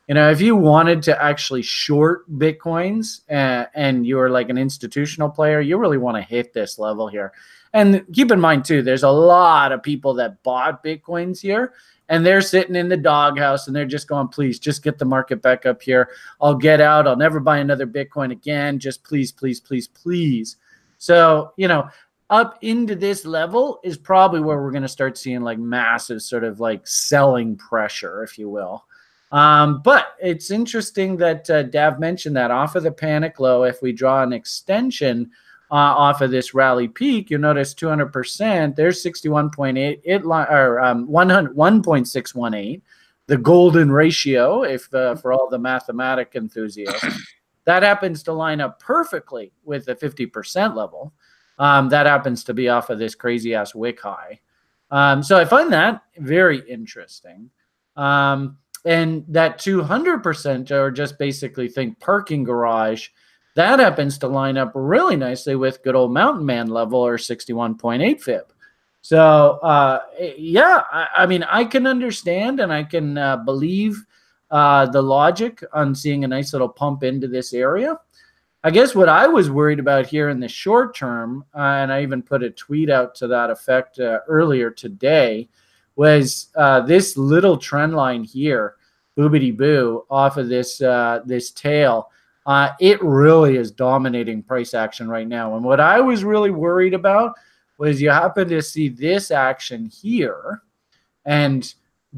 if you wanted to actually short Bitcoins and you're like an institutional player, you really want to hit this level here. And keep in mind too, there's a lot of people that bought Bitcoins here, and they're sitting in the doghouse and they're just going, please, just get the market back up here. I'll get out. I'll never buy another Bitcoin again. Just please, please, please, please. So, up into this level is probably where we're going to start seeing like massive sort of like selling pressure, if you will. But it's interesting that Dav mentioned that off of the panic low, if we draw an extension off of this rally peak, you'll notice 200%, there's 61.8, or 1.618, the golden ratio, if for all the mathematic enthusiasts. That happens to line up perfectly with the 50% level. That happens to be off of this crazy ass wick high. So I find that very interesting. And that 200%, or just basically think parking garage, that happens to line up really nicely with good old mountain man level, or 61.8 fib. So yeah, I mean, I can understand and I can believe the logic on seeing a nice little pump into this area. I guess what I was worried about here in the short term, and I even put a tweet out to that effect earlier today, was this little trend line here, boobity boo, off of this this tail. It really is dominating price action right now. And what I was really worried about was you happen to see this action here and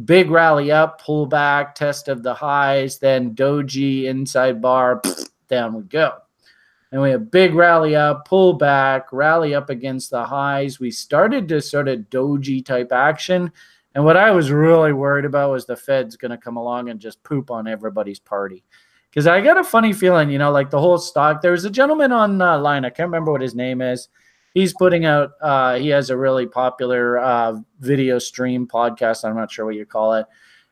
big rally up, pull back, test of the highs, then doji inside bar, down we go. And we have big rally up, pull back, rally up against the highs. We started to sort of doji type action. And what I was really worried about was the Fed's going to come along and just poop on everybody's party. Because I got a funny feeling, you know, like the whole stock. There was a gentleman online, I can't remember what his name is. He's putting out, he has a really popular video stream podcast. I'm not sure what you call it.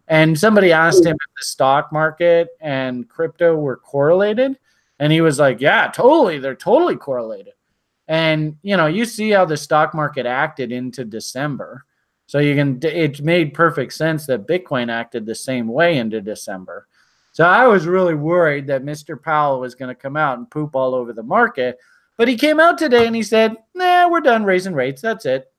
And somebody asked him if the stock market and crypto were correlated. And he was like, yeah, totally. They're totally correlated. And, you know, you see how the stock market acted into December. So you can, it made perfect sense that Bitcoin acted the same way into December. So I was really worried that Mr. Powell was going to come out and poop all over the market. But he came out today and he said, nah, we're done raising rates. That's it.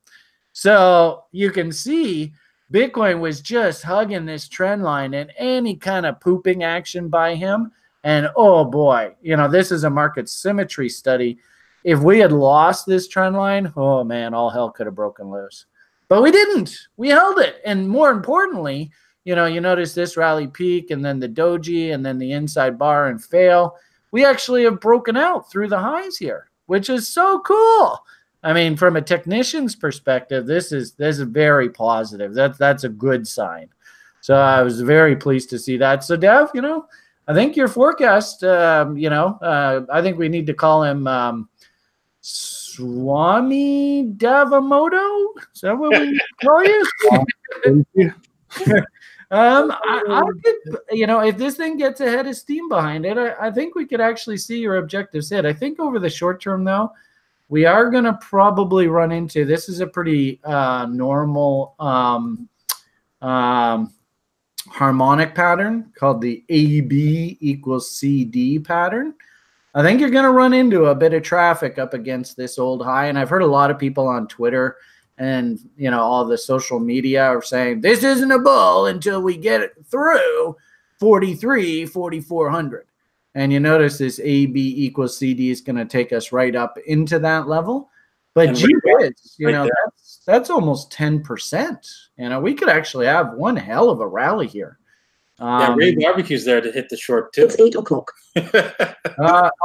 So you can see Bitcoin was just hugging this trend line, and any kind of pooping action by him. And oh boy, you know, this is a market symmetry study. If we had lost this trend line, oh man, all hell could have broken loose. But we didn't. We held it. And more importantly, you know, you notice this rally peak and then the doji and then the inside bar and fail. We actually have broken out through the highs here, which is so cool. I mean, from a technician's perspective, this is very positive. That's a good sign. So I was very pleased to see that. So Dev, you know, I think your forecast, you know, I think we need to call him Swami Davamoto. Is that what we call you? I could, you know, if this thing gets a head of steam behind it, I think we could actually see your objectives hit. I think over the short term, though, we are going to probably run into, this is a pretty normal harmonic pattern called the AB equals CD pattern. I think you're going to run into a bit of traffic up against this old high. And I've heard a lot of people on Twitter and, you know, all the social media are saying this isn't a bull until we get it through 43, 4,400. And you notice this AB equals CD is going to take us right up into that level. But gee whiz, you know, that's almost 10%. You know, we could actually have one hell of a rally here. Yeah, Ray Barbecue's there to hit the short too. It's 8 o'clock.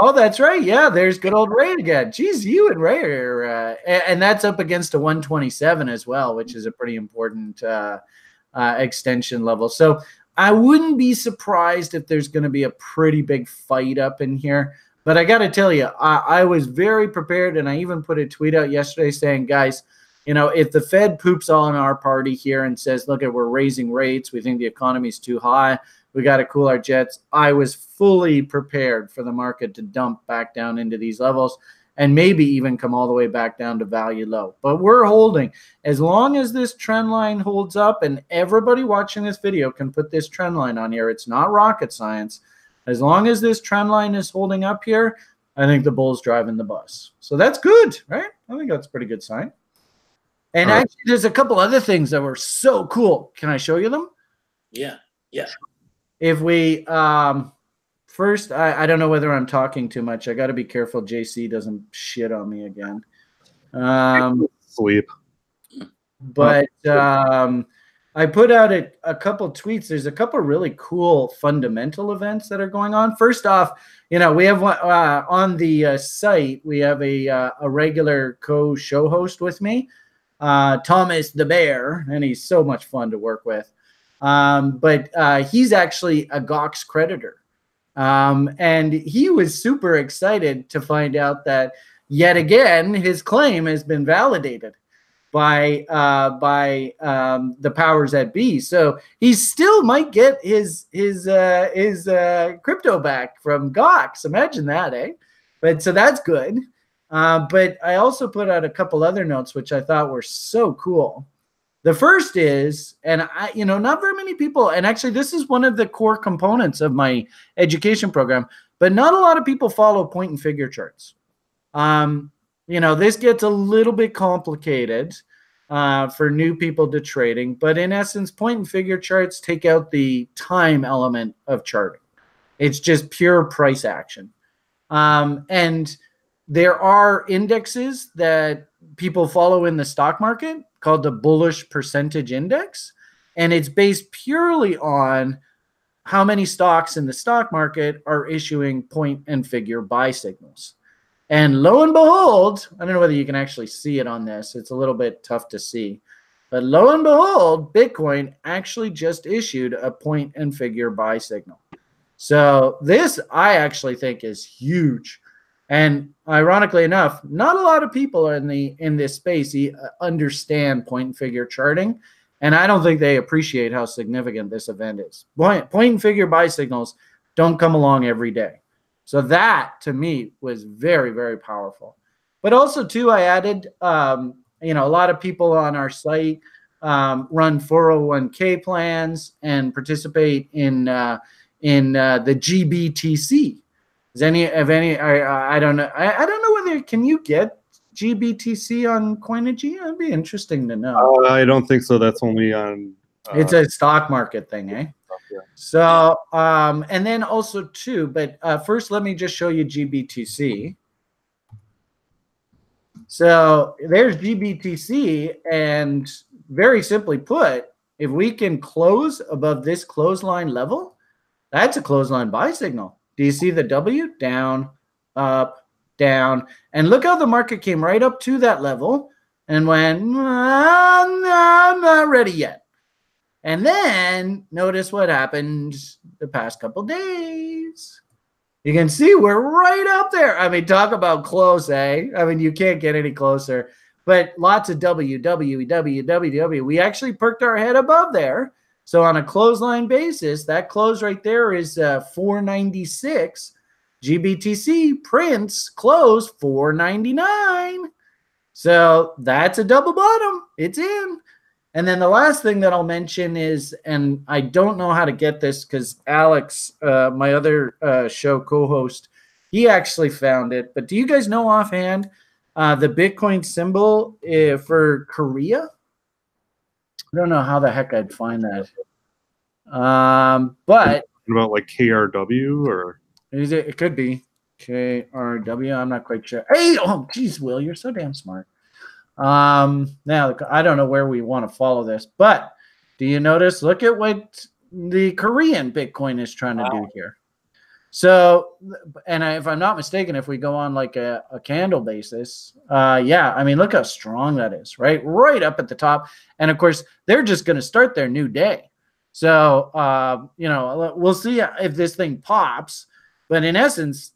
Oh, that's right. Yeah, there's good old Ray again. Geez, you and Ray are, and that's up against a 127 as well, which is a pretty important extension level. So I wouldn't be surprised if there's going to be a pretty big fight up in here. But I got to tell you, I was very prepared, and I even put a tweet out yesterday saying, guys, you know, if the Fed poops all in our party here and says, look, we're raising rates, we think the economy's too high, we got to cool our jets, I was fully prepared for the market to dump back down into these levels and maybe even come all the way back down to value low. But we're holding. As long as this trend line holds up, and everybody watching this video can put this trend line on here, it's not rocket science. As long as this trend line is holding up here, I think the bull's driving the bus. So that's good, right? I think that's a pretty good sign. And actually, there's a couple other things that were so cool. Can I show you them? Yeah, yeah. If we first, I don't know whether I'm talking too much. I got to be careful JC doesn't shit on me again. Sleep. But I put out a couple tweets. There's a couple really cool fundamental events that are going on. First off, you know, we have one on the site. We have a regular co-show host with me. Thomas the Bear, and he's so much fun to work with. But he's actually a Gox creditor. And he was super excited to find out that yet again, his claim has been validated by the powers that be. So he still might get his crypto back from Gox. Imagine that, eh? But so that's good. But I also put out a couple other notes, which I thought were so cool. The first is, and not very many people, and actually this is one of the core components of my education program, but not a lot of people follow point and figure charts. This gets a little bit complicated. for new people to trading. But in essence, point and figure charts take out the time element of charting. It's just pure price action. And there are indexes that people follow in the stock market called the bullish percentage index. And it's based purely on how many stocks in the stock market are issuing point and figure buy signals. And lo and behold, I don't know whether you can actually see it on this. It's a little bit tough to see. But lo and behold, Bitcoin actually just issued a point and figure buy signal. So this, I actually think, is huge. And ironically enough, not a lot of people in this space understand point and figure charting. And I don't think they appreciate how significant this event is. Point and figure buy signals don't come along every day. So that, to me, was very, very powerful. But also, too, I added, a lot of people on our site run 401k plans and participate in the GBTC. I don't know. I don't know whether can you get GBTC on Coinigy? That'd be interesting to know. I don't think so. That's only on. It's a stock market thing, eh? Yeah. So, and then also too, but first let me just show you GBTC. So there's GBTC, and very simply put, if we can close above this clothesline level, that's a clothesline buy signal. Do you see the W? Down, up, down. And look how the market came right up to that level and went, I'm not ready yet. And then notice what happened the past couple days. You can see we're right up there. I mean, talk about close, eh? I mean, you can't get any closer. But lots of W. We actually perked our head above there. So on a clothesline basis, that close right there is 496. GBTC prints close 499. So that's a double bottom. It's in. And then the last thing that I'll mention is, and I don't know how to get this because Alex, my other show co-host, he actually found it. But do you guys know offhand the Bitcoin symbol for Korea? I don't know how the heck I'd find that. But about like KRW or is it? It could be KRW. I'm not quite sure. Hey, oh, geez, Will, you're so damn smart. Now I don't know where we want to follow this, but do you notice? Look at what the Korean Bitcoin is trying to do here. So, and if I'm not mistaken, if we go on like a candle basis, yeah, I mean, look how strong that is, right? Right up at the top. And of course, they're just going to start their new day. So, we'll see if this thing pops. But in essence,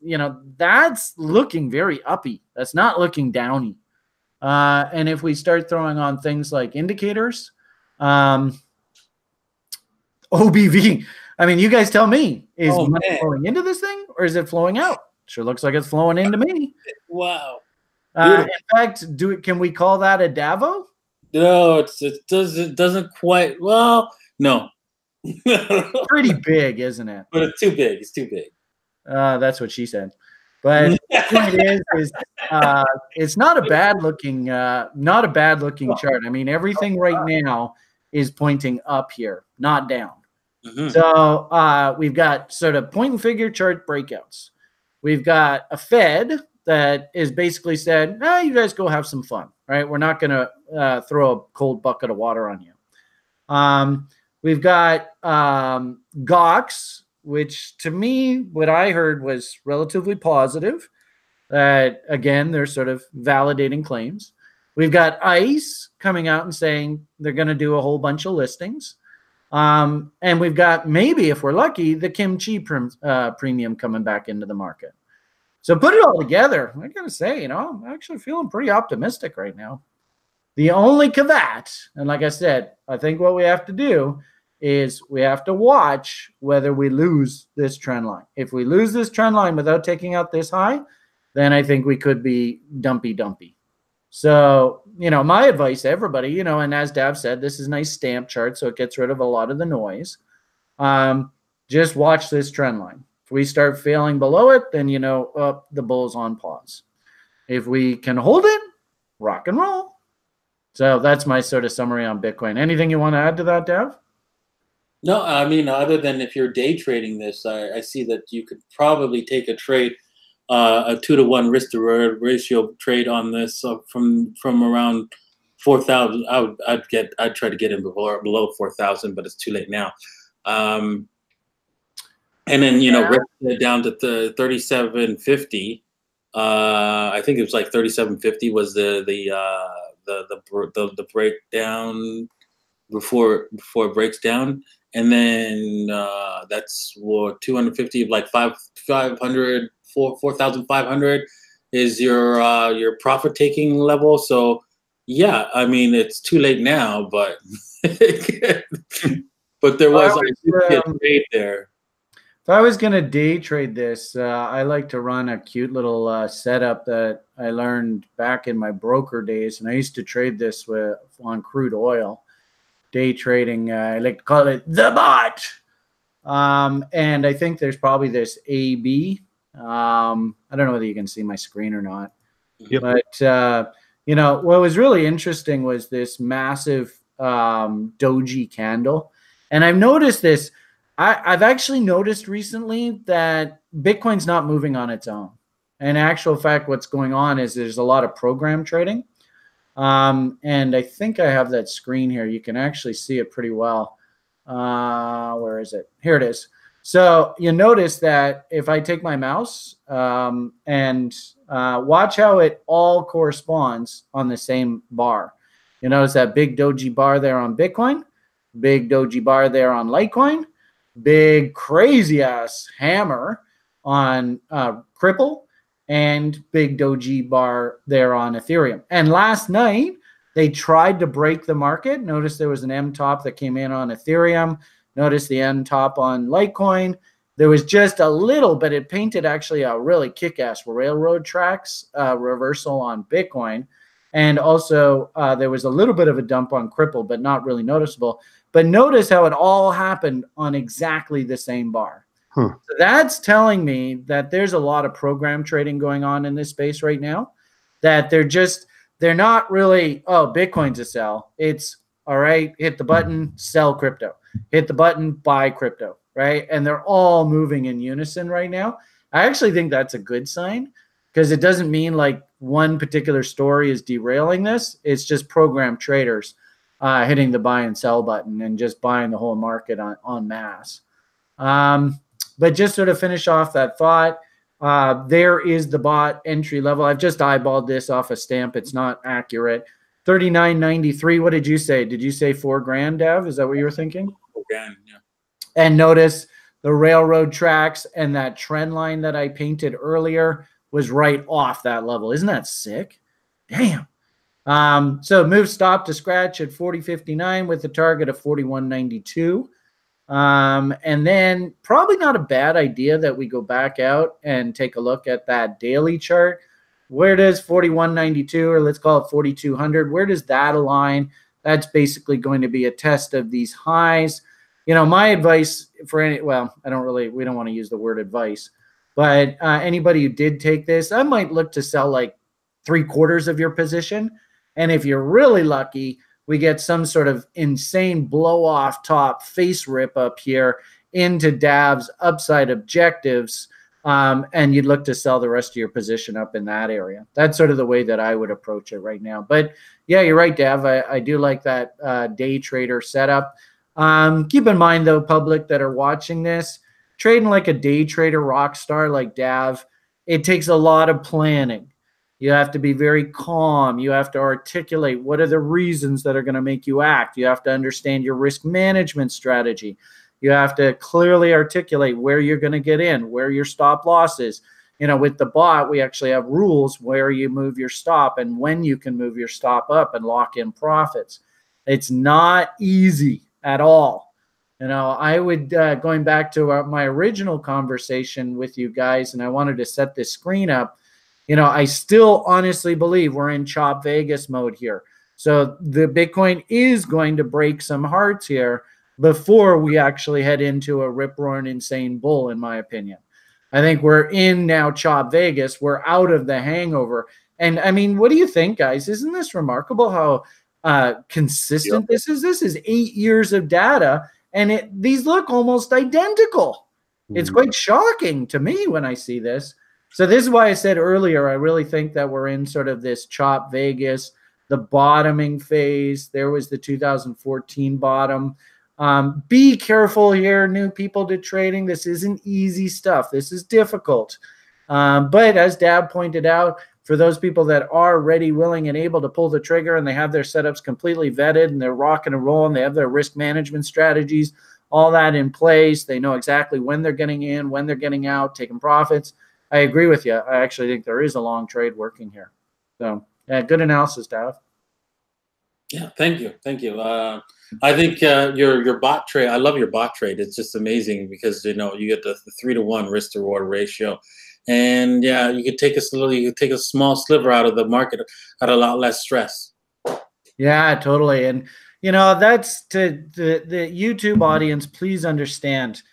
that's looking very uppy. That's not looking downy. And if we start throwing on things like indicators, OBV, I mean, you guys tell me, is money flowing into this thing or is it flowing out? Sure looks like it's flowing into me. Wow. In fact, can we call that a Davo? No, it doesn't quite. Well, no. Pretty big, isn't it? But it's too big. It's too big. That's what she said. But the point is it's not a bad looking chart. I mean, everything right now is pointing up here, not down. Mm-hmm. So we've got sort of point and figure chart breakouts. We've got a Fed that is basically said, you guys go have some fun, right? We're not going to throw a cold bucket of water on you. We've got GOX, which to me, what I heard was relatively positive. That again, they're sort of validating claims. We've got ICE coming out and saying they're going to do a whole bunch of listings. And we've got maybe, if we're lucky, the kimchi premium coming back into the market. So put it all together, I got to say, I'm actually feeling pretty optimistic right now. The only caveat, and like I said, I think what we have to do is we have to watch whether we lose this trend line. If we lose this trend line without taking out this high, then I think we could be dumpy. So, my advice to everybody, and as Dav said, this is a nice stamp chart, so it gets rid of a lot of the noise. Just watch this trend line. If we start failing below it, then, the bull's on pause. If we can hold it, rock and roll. So that's my sort of summary on Bitcoin. Anything you want to add to that, Dav? No, I mean, other than if you're day trading this, I see that you could probably take a trade, a 2-to-1 risk to reward ratio trade on this from around 4,000. I'd try to get in below 4,000, but it's too late now. And then risk it down to 3750. I think it was like 3750 was the breakdown before it breaks down. And then that's 250 of like 500, 4,500 is your profit taking level. So yeah, I mean it's too late now, but but there was a trade there. If I was gonna day trade this, I like to run a cute little setup that I learned back in my broker days, and I used to trade this on crude oil. Day trading, I like to call it the bot. And I think there's probably this AB. I don't know whether you can see my screen or not. Yep. But, what was really interesting was this massive doji candle. And I've noticed this. I've actually noticed recently that Bitcoin's not moving on its own. In actual fact, what's going on is there's a lot of program trading. And I think I have that screen here. You can actually see it pretty well. Where is it? Here it is. So you notice that if I take my mouse and watch how it all corresponds on the same bar. You notice that big doji bar there on Bitcoin, big doji bar there on Litecoin, big crazy ass hammer on Cripple, and big doji bar there on Ethereum. And last night, they tried to break the market. Notice there was an M top that came in on Ethereum. Notice the N top on Litecoin. There was just a little, but it painted actually a really kick-ass railroad tracks reversal on Bitcoin. And also, there was a little bit of a dump on Cripple, but not really noticeable. But notice how it all happened on exactly the same bar. So that's telling me that there's a lot of program trading going on in this space right now, that they're not really, oh, Bitcoin's a sell. It's, all right, hit the button, sell crypto. Hit the button, buy crypto, right? And they're all moving in unison right now. I actually think that's a good sign because it doesn't mean like one particular story is derailing this. It's just program traders hitting the buy and sell button and just buying the whole market en masse. But just sort of finish off that thought, there is the bot entry level. I've just eyeballed this off a stamp. It's not accurate. 39.93. What did you say? Did you say $4,000, Dav? Is that what you were thinking? $4,000, yeah. And notice the railroad tracks and that trend line that I painted earlier was right off that level. Isn't that sick? Damn. So move stop to scratch at 40.59 with a target of 41.92. And then probably not a bad idea that we go back out and take a look at that daily chart. Where does 41.92, or let's call it 4,200, where does that align? That's basically going to be a test of these highs. My advice for we don't want to use the word advice, but anybody who did take this, I might look to sell like 3/4 of your position. And if you're really lucky, we get some sort of insane blow off top face rip up here into Dav's upside objectives. And you'd look to sell the rest of your position up in that area. That's sort of the way that I would approach it right now. But yeah, you're right, Dav. I do like that day trader setup. Keep in mind, though, public that are watching this, trading like a day trader rock star like Dav, it takes a lot of planning. You have to be very calm. You have to articulate what are the reasons that are going to make you act. You have to understand your risk management strategy. You have to clearly articulate where you're going to get in, where your stop loss is. With the bot, we actually have rules where you move your stop and when you can move your stop up and lock in profits. It's not easy at all. I would, going back to my original conversation with you guys, and I wanted to set this screen up, I still honestly believe we're in Chop Vegas mode here. So the Bitcoin is going to break some hearts here before we actually head into a rip-roaring insane bull, in my opinion. I think we're in now Chop Vegas. We're out of the hangover. And I mean, what do you think, guys? Isn't this remarkable how consistent this is. This is 8 years of data, and these look almost identical. It's quite shocking to me when I see this. So this is why I said earlier, I really think that we're in sort of this chop Vegas, the bottoming phase. There was the 2014 bottom. Be careful here, new people to trading. This isn't easy stuff. This is difficult. But as Dab pointed out, for those people that are ready, willing, and able to pull the trigger, and they have their setups completely vetted, and they're rocking and rolling, they have their risk management strategies, all that in place. They know exactly when they're getting in, when they're getting out, taking profits. I agree with you. I actually think there is a long trade working here. So, yeah, good analysis, Dav. Yeah, thank you. I think your bot trade. I love your bot trade. It's just amazing because you get the 3-to-1 risk to reward ratio, and yeah, you could take a small sliver out of the market at a lot less stress. Yeah, totally. And that's to the YouTube audience. Please understand,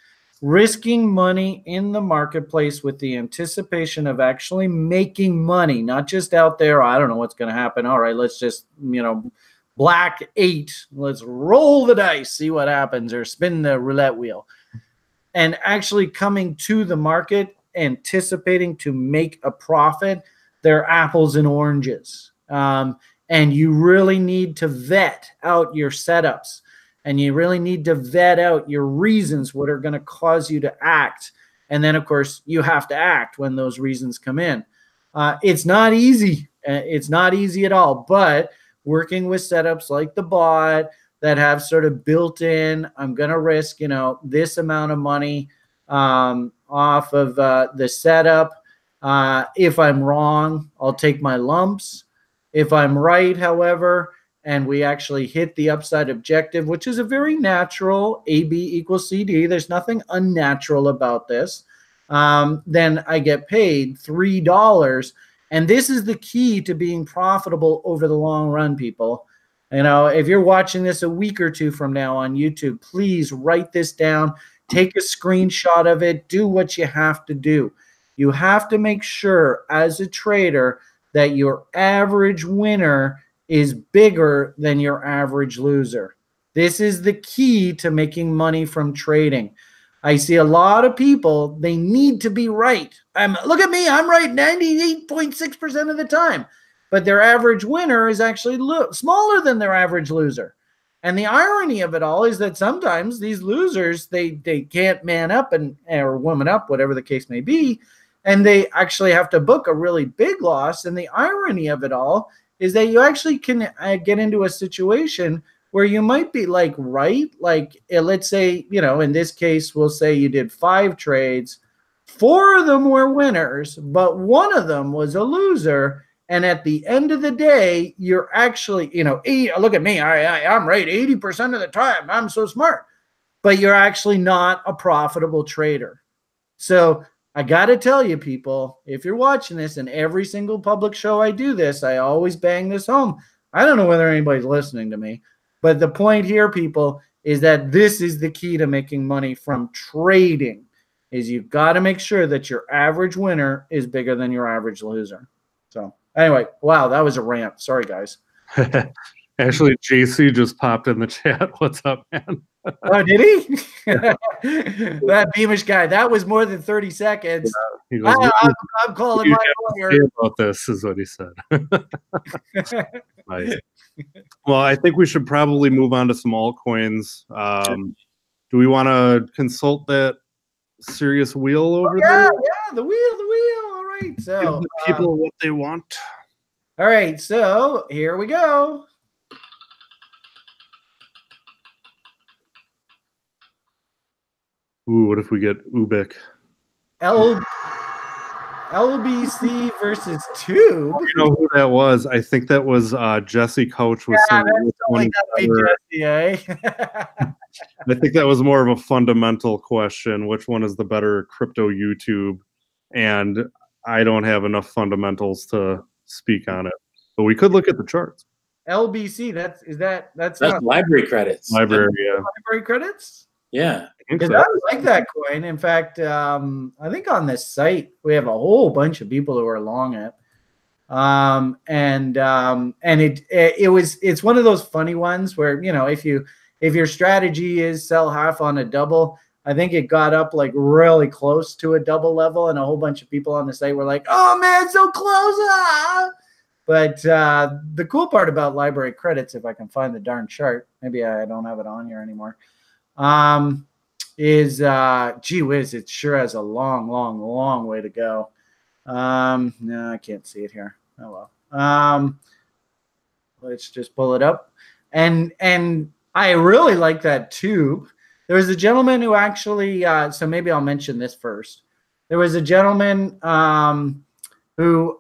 risking money in the marketplace with the anticipation of actually making money, not just out there. I don't know what's going to happen. All right, let's just black 8. Let's roll the dice, see what happens, or spin the roulette wheel. And actually coming to the market, anticipating to make a profit, they're apples and oranges. And you really need to vet out your setups. And you really need to vet out your reasons, what are going to cause you to act. And then, of course, you have to act when those reasons come in. It's not easy. It's not easy at all. But working with setups like the bot that have sort of built in, I'm going to risk, this amount of money off of the setup. If I'm wrong, I'll take my lumps. If I'm right, however, and we actually hit the upside objective, which is a very natural AB equals CD, there's nothing unnatural about this, then I get paid $3. And this is the key to being profitable over the long run, people. If you're watching this a week or two from now on YouTube, please write this down, take a screenshot of it, do what you have to do. You have to make sure as a trader that your average winner is bigger than your average loser. This is the key to making money from trading. I see a lot of people, they need to be right. Look at me, I'm right 98.6% of the time. But their average winner is actually smaller than their average loser. And the irony of it all is that sometimes these losers, they can't man up or woman up, whatever the case may be, and they actually have to book a really big loss. And the irony of it all is that you actually can get into a situation where you might be right. Let's say, in this case, we'll say you did 5 trades. 4 of them were winners, but 1 of them was a loser. And at the end of the day, you're actually, look at me. I'm right 80% of the time. I'm so smart. But you're actually not a profitable trader. So I got to tell you, people, if you're watching this, and every single public show I do this, I always bang this home. I don't know whether anybody's listening to me, but the point here, people, is that this is the key to making money from trading, is you've got to make sure that your average winner is bigger than your average loser. So anyway, wow, that was a rant. Sorry, guys. Actually, JC just popped in the chat. What's up, man? Oh, did he? That Beamish guy. That was more than 30 seconds. Yeah, he goes, I'm calling my lawyer. About this is what he said. Nice. Well, I think we should probably move on to some altcoins. Do we want to consult that serious wheel over there? Yeah, the wheel. All right. So give the people what they want. All right. So here we go. Ooh, what if we get Ubik? LBC versus 2. You know who that was? I think that was Jesse Couch. Was I think that was more of a fundamental question. Which one is the better crypto YouTube? And I don't have enough fundamentals to speak on it, but we could look at the charts. LBC. That's not library credits. Library credits. Yeah. Because I like that coin. In fact, I think on this site we have a whole bunch of people who are long it. It's one of those funny ones where, you know, if your strategy is sell half on a double, I think it got up like really close to a double level, and a whole bunch of people on the site were like, "Oh man, so close!" Ah! But the cool part about library credits, if I can find the darn chart, maybe I don't have it on here anymore, is gee whiz, it sure has a long way to go. No, I can't see it here. Oh well. Let's just pull it up. And I really like that tube. There was a gentleman who actually, so maybe I'll mention this first. There was a gentleman who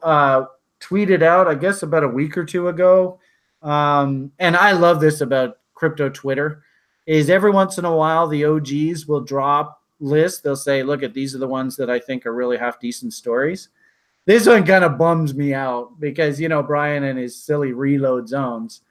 tweeted out, I guess about a week or two ago, and I love this about crypto Twitter, is every once in a while the OGs will drop lists. They'll say, look, these are the ones that I think are really half decent stories. This one kind of bums me out because, you know, Brian and his silly reload zones.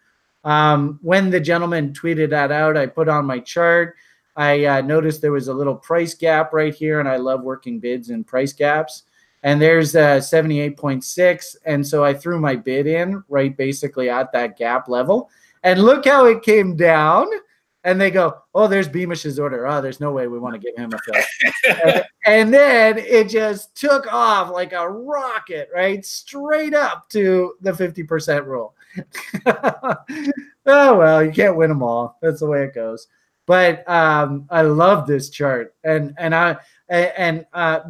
When the gentleman tweeted that out, I put on my chart. I noticed there was a little price gap right here, and I love working bids in price gaps. And there's 78.6, and so I threw my bid in right basically at that gap level. And look how it came down. And they go, oh, there's Beamish's order. Oh, there's no way we want to give him a fill. And then it just took off like a rocket, right? Straight up to the 50% rule. Oh, well, you can't win them all. That's the way it goes. But I love this chart. And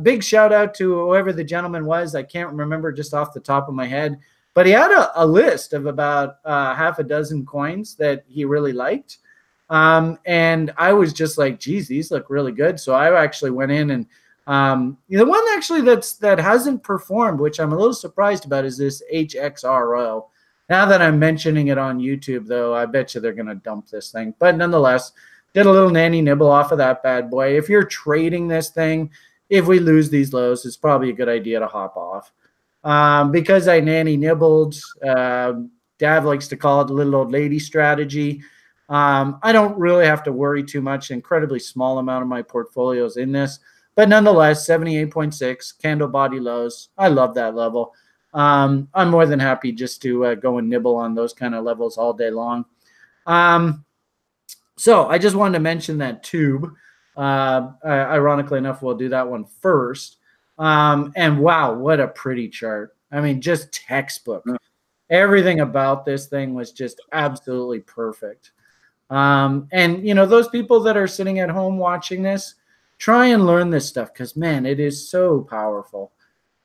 big shout out to whoever the gentleman was. I can't remember just off the top of my head. But he had a list of about half a dozen coins that he really liked. And I was just like, geez, these look really good. So I actually went in and the one actually that hasn't performed, which I'm a little surprised about, is this HXRO. Now that I'm mentioning it on YouTube, though, I bet you they're going to dump this thing. But nonetheless, did a little nanny nibble off of that bad boy. If you're trading this thing, if we lose these lows, it's probably a good idea to hop off. Because I nanny nibbled, Dad likes to call it the little old lady strategy. I don't really have to worry too much. Incredibly small amount of my portfolio is in this. But nonetheless, 78.6, candle body lows. I love that level. I'm more than happy just to go and nibble on those kind of levels all day long. So I just wanted to mention that tube. Ironically enough, we'll do that one first. And wow, what a pretty chart. I mean, just textbook. Everything about this thing was just absolutely perfect. And, you know, those people that are sitting at home watching this, try and learn this stuff because, man, it is so powerful.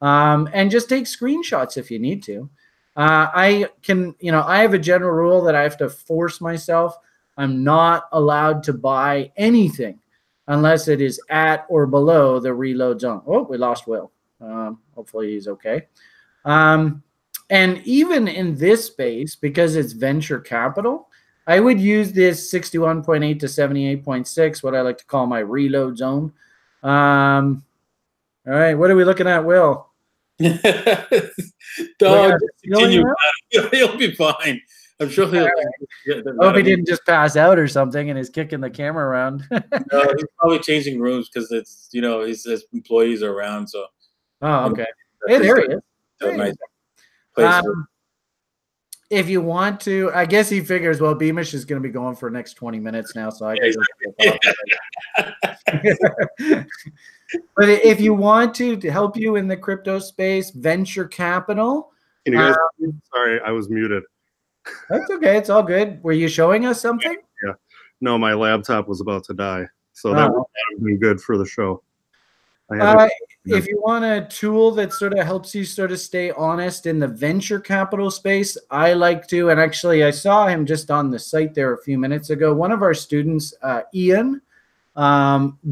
And just take screenshots if you need to. I have a general rule that I have to force myself. I'm not allowed to buy anything unless it is at or below the reload zone. Oh, we lost Will. Hopefully he's okay. And even in this space, because it's venture capital, I would use this 61.8 to 78.6, what I like to call my reload zone. All right, what are we looking at, Will? Dog, he'll be fine. I'm sure he'll. Right. Hope he didn't just pass out or something and is kicking the camera around. No, he's probably changing rooms because it's, you know, his employees are around. So. Oh, okay. Hey, there he is. So nice. If you want to, I guess he figures, well, Beamish is going to be going for the next 20 minutes now, so I can. But if you want to help you in the crypto space, venture capital. Can you guys? Sorry, I was muted. That's okay. It's all good. Were you showing us something? Yeah. No, my laptop was about to die, so that would have been good for the show. If you want a tool that sort of helps you sort of stay honest in the venture capital space, I like to, and actually I saw him just on the site there a few minutes ago. One of our students, Ian,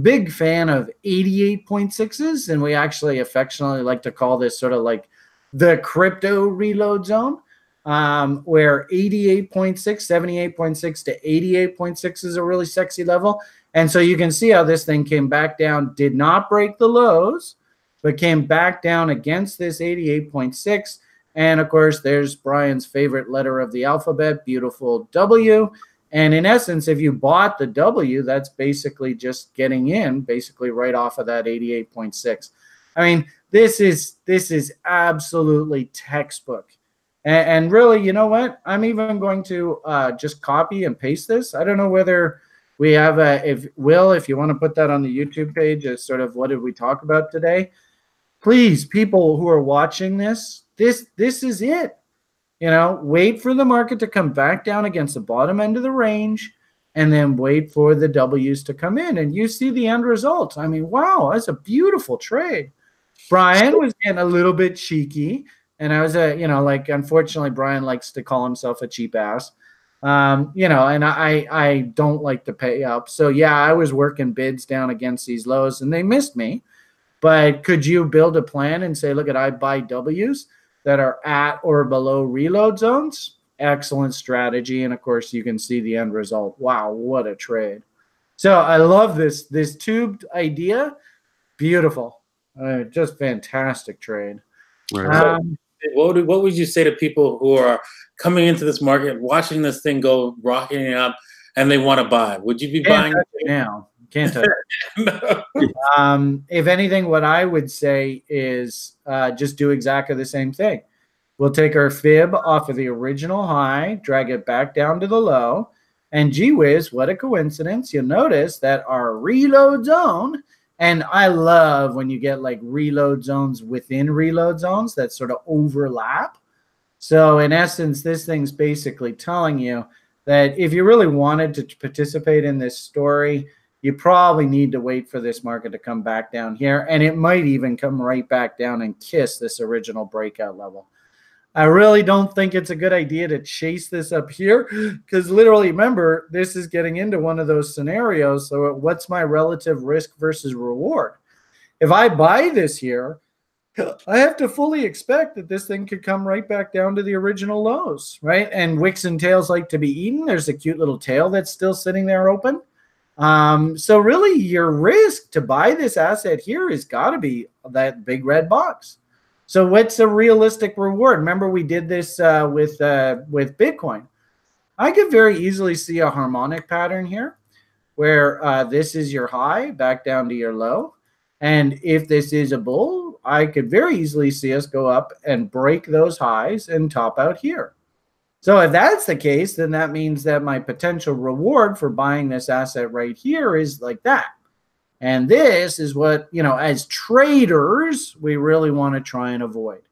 big fan of 88.6s, and we actually affectionately like to call this sort of like the crypto reload zone, where 88.6, 78.6 to 88.6 is a really sexy level. And so you can see how this thing came back down, did not break the lows, but came back down against this 88.6. And of course, there's Brian's favorite letter of the alphabet, beautiful W. And in essence, if you bought the W, that's basically just getting in, basically right off of that 88.6. I mean, this is absolutely textbook. And really, you know what? I'm even going to just copy and paste this. I don't know whether we have if you want to put that on the YouTube page as sort of what did we talk about today? Please, people who are watching this is it. You know, wait for the market to come back down against the bottom end of the range, and then wait for the W's to come in, and you see the end result. I mean, wow, that's a beautiful trade. Brian was getting a little bit cheeky, and I was like, unfortunately, Brian likes to call himself a cheap ass. You know, and I don't like to pay up. So yeah, I was working bids down against these lows, and they missed me. But could you build a plan and say, look, I buy W's that are at or below reload zones? Excellent strategy. And of course, you can see the end result. Wow, what a trade. So I love this tubed idea. Beautiful. Just fantastic trade. Right. What would you say to people who are coming into this market, watching this thing go rocketing up, and they want to buy? Would you be buying now? Can't touch it. No. If anything, what I would say is just do exactly the same thing. We'll take our fib off of the original high, drag it back down to the low, and gee whiz, what a coincidence. You'll notice that our reload zone, and I love when you get like reload zones within reload zones that sort of overlap. So in essence, this thing's basically telling you that if you really wanted to participate in this story, you probably need to wait for this market to come back down here, and it might even come right back down and kiss this original breakout level. I really don't think it's a good idea to chase this up here because literally, remember, this is getting into one of those scenarios. So what's my relative risk versus reward? If I buy this here, I have to fully expect that this thing could come right back down to the original lows, right? And wicks and tails like to be eaten. There's a cute little tail that's still sitting there open. So really, your risk to buy this asset here has got to be that big red box. So what's a realistic reward? Remember, we did this with Bitcoin. I could very easily see a harmonic pattern here where this is your high back down to your low. And if this is a bull, I could very easily see us go up and break those highs and top out here. So if that's the case, then that means that my potential reward for buying this asset right here is like that. And this is what, you know, as traders, we really want to try and avoid.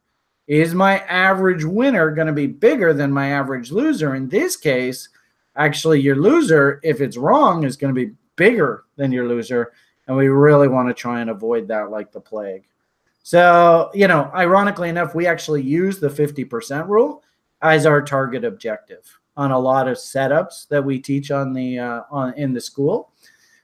Is my average winner going to be bigger than my average loser? In this case, actually, your loser, if it's wrong, is going to be bigger than your loser. And we really want to try and avoid that like the plague. So, you know, ironically enough, we actually use the 50% rule as our target objective on a lot of setups that we teach on the in the school.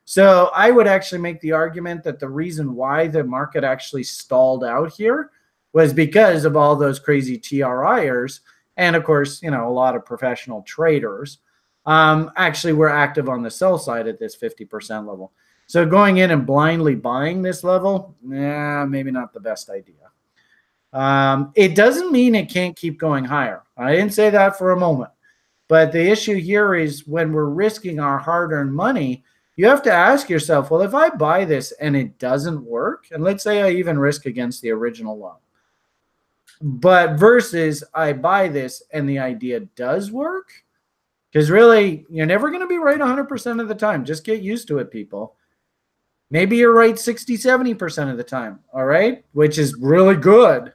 So I would actually make the argument that the reason why the market actually stalled out here was because of all those crazy TRIers. And of course, you know, a lot of professional traders actually were active on the sell side at this 50% level. So going in and blindly buying this level, maybe not the best idea. It doesn't mean it can't keep going higher. I didn't say that for a moment. But the issue here is when we're risking our hard-earned money, you have to ask yourself, well, if I buy this and it doesn't work, and let's say I even risk against the original loan, but versus I buy this and the idea does work, because really, you're never going to be right 100% of the time. Just get used to it, people. Maybe you're right 60, 70% of the time, all right, which is really good.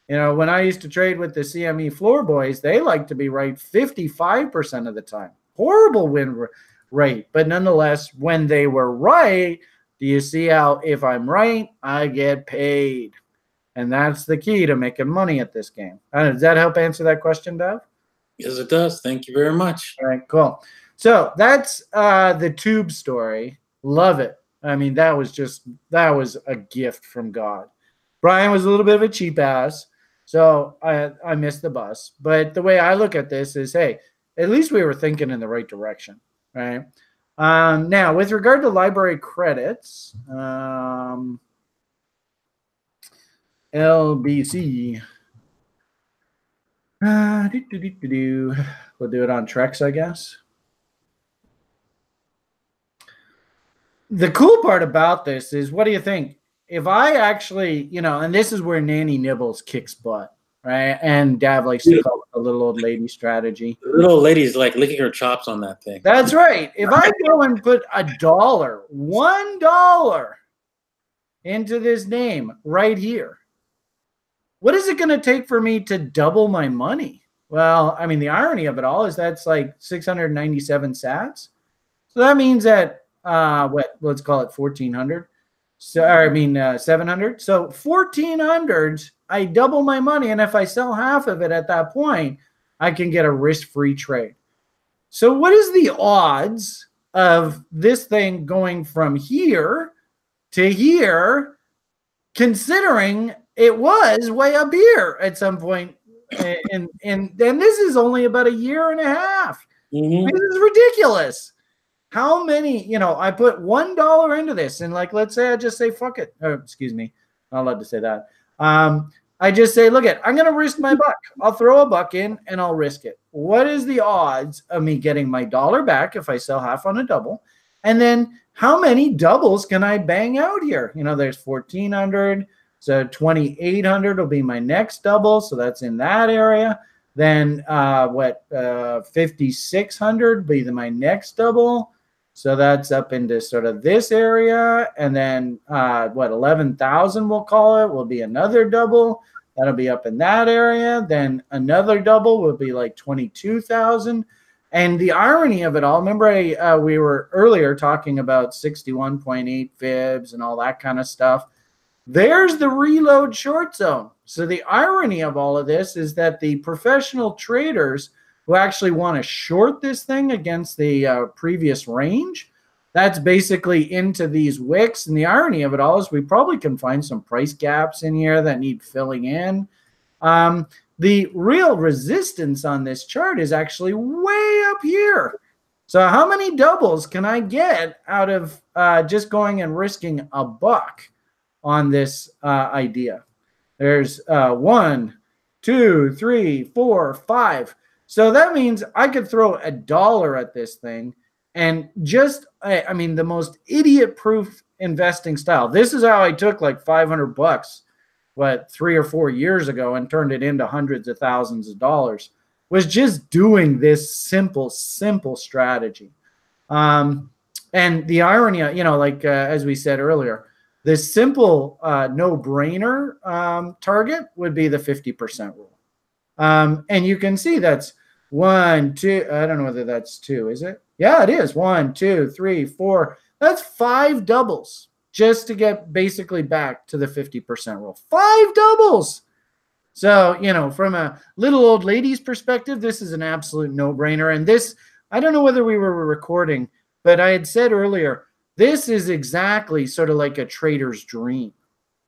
You know, when I used to trade with the CME floor boys, they like to be right 55% of the time. Horrible win rate. But nonetheless, when they were right, do you see how if I'm right, I get paid? And that's the key to making money at this game. Does that help answer that question, Dev? Yes, it does. Thank you very much. All right, cool. So that's the tube story. Love it. I mean, that was a gift from God. Brian was a little bit of a cheap ass, so I missed the bus. But the way I look at this is, hey, at least we were thinking in the right direction, right? Now, with regard to library credits, LBC, we'll do it on Trex, I guess. The cool part about this is, what do you think? if I actually, you know, and this is where Nanny Nibbles kicks butt, right? And Dav likes to call it the little old lady strategy. The little lady's like licking her chops on that thing. That's right. If I go and put $1 into this name right here, what is it going to take for me to double my money? Well, I mean, the irony of it all is that's like 697 sats. So that means that, let's call it 1,400. So, I mean, 700. So 1,400, I double my money. And if I sell half of it at that point, I can get a risk-free trade. So what is the odds of this thing going from here to here, considering it was way up here at some point? And this is only about a year and a half. Mm-hmm. This is ridiculous. How many, you know, I put $1 into this, and like, let's say I just say, fuck it. Oh, excuse me. Not allowed to say that. I just say, look I'm going to risk my buck. I'll throw a buck in and I'll risk it. What is the odds of me getting my dollar back if I sell half on a double? And then how many doubles can I bang out here? You know, there's 1,400. So 2,800 will be my next double. So that's in that area. Then 5,600 will be my next double. So that's up into sort of this area. And then 11,000 we'll call it will be another double. That'll be up in that area. Then another double will be like 22,000. And the irony of it all, remember we were earlier talking about 61.8 fibs and all that kind of stuff. There's the reload short zone. So the irony of all of this is that the professional traders who actually want to short this thing against the previous range, that's basically into these wicks. And the irony of it all is we probably can find some price gaps in here that need filling in. The real resistance on this chart is actually way up here. So how many doubles can I get out of just going and risking a buck on this idea? There's 1, 2, 3, 4, 5. So that means I could throw $1 at this thing and just, I mean, the most idiot-proof investing style. This is how I took like $500, 3 or 4 years ago and turned it into hundreds of thousands of dollars, was just doing this simple strategy. And the irony, you know, like as we said earlier, this simple no-brainer target would be the 50% rule. And you can see that's 1, 2. I don't know whether that's 2, is it? Yeah, it is. 1, 2, 3, 4. That's 5 doubles just to get basically back to the 50% rule. 5 doubles. So, you know, from a little old lady's perspective, this is an absolute no-brainer. And this, I don't know whether we were recording, but I had said earlier, this is exactly sort of like a trader's dream,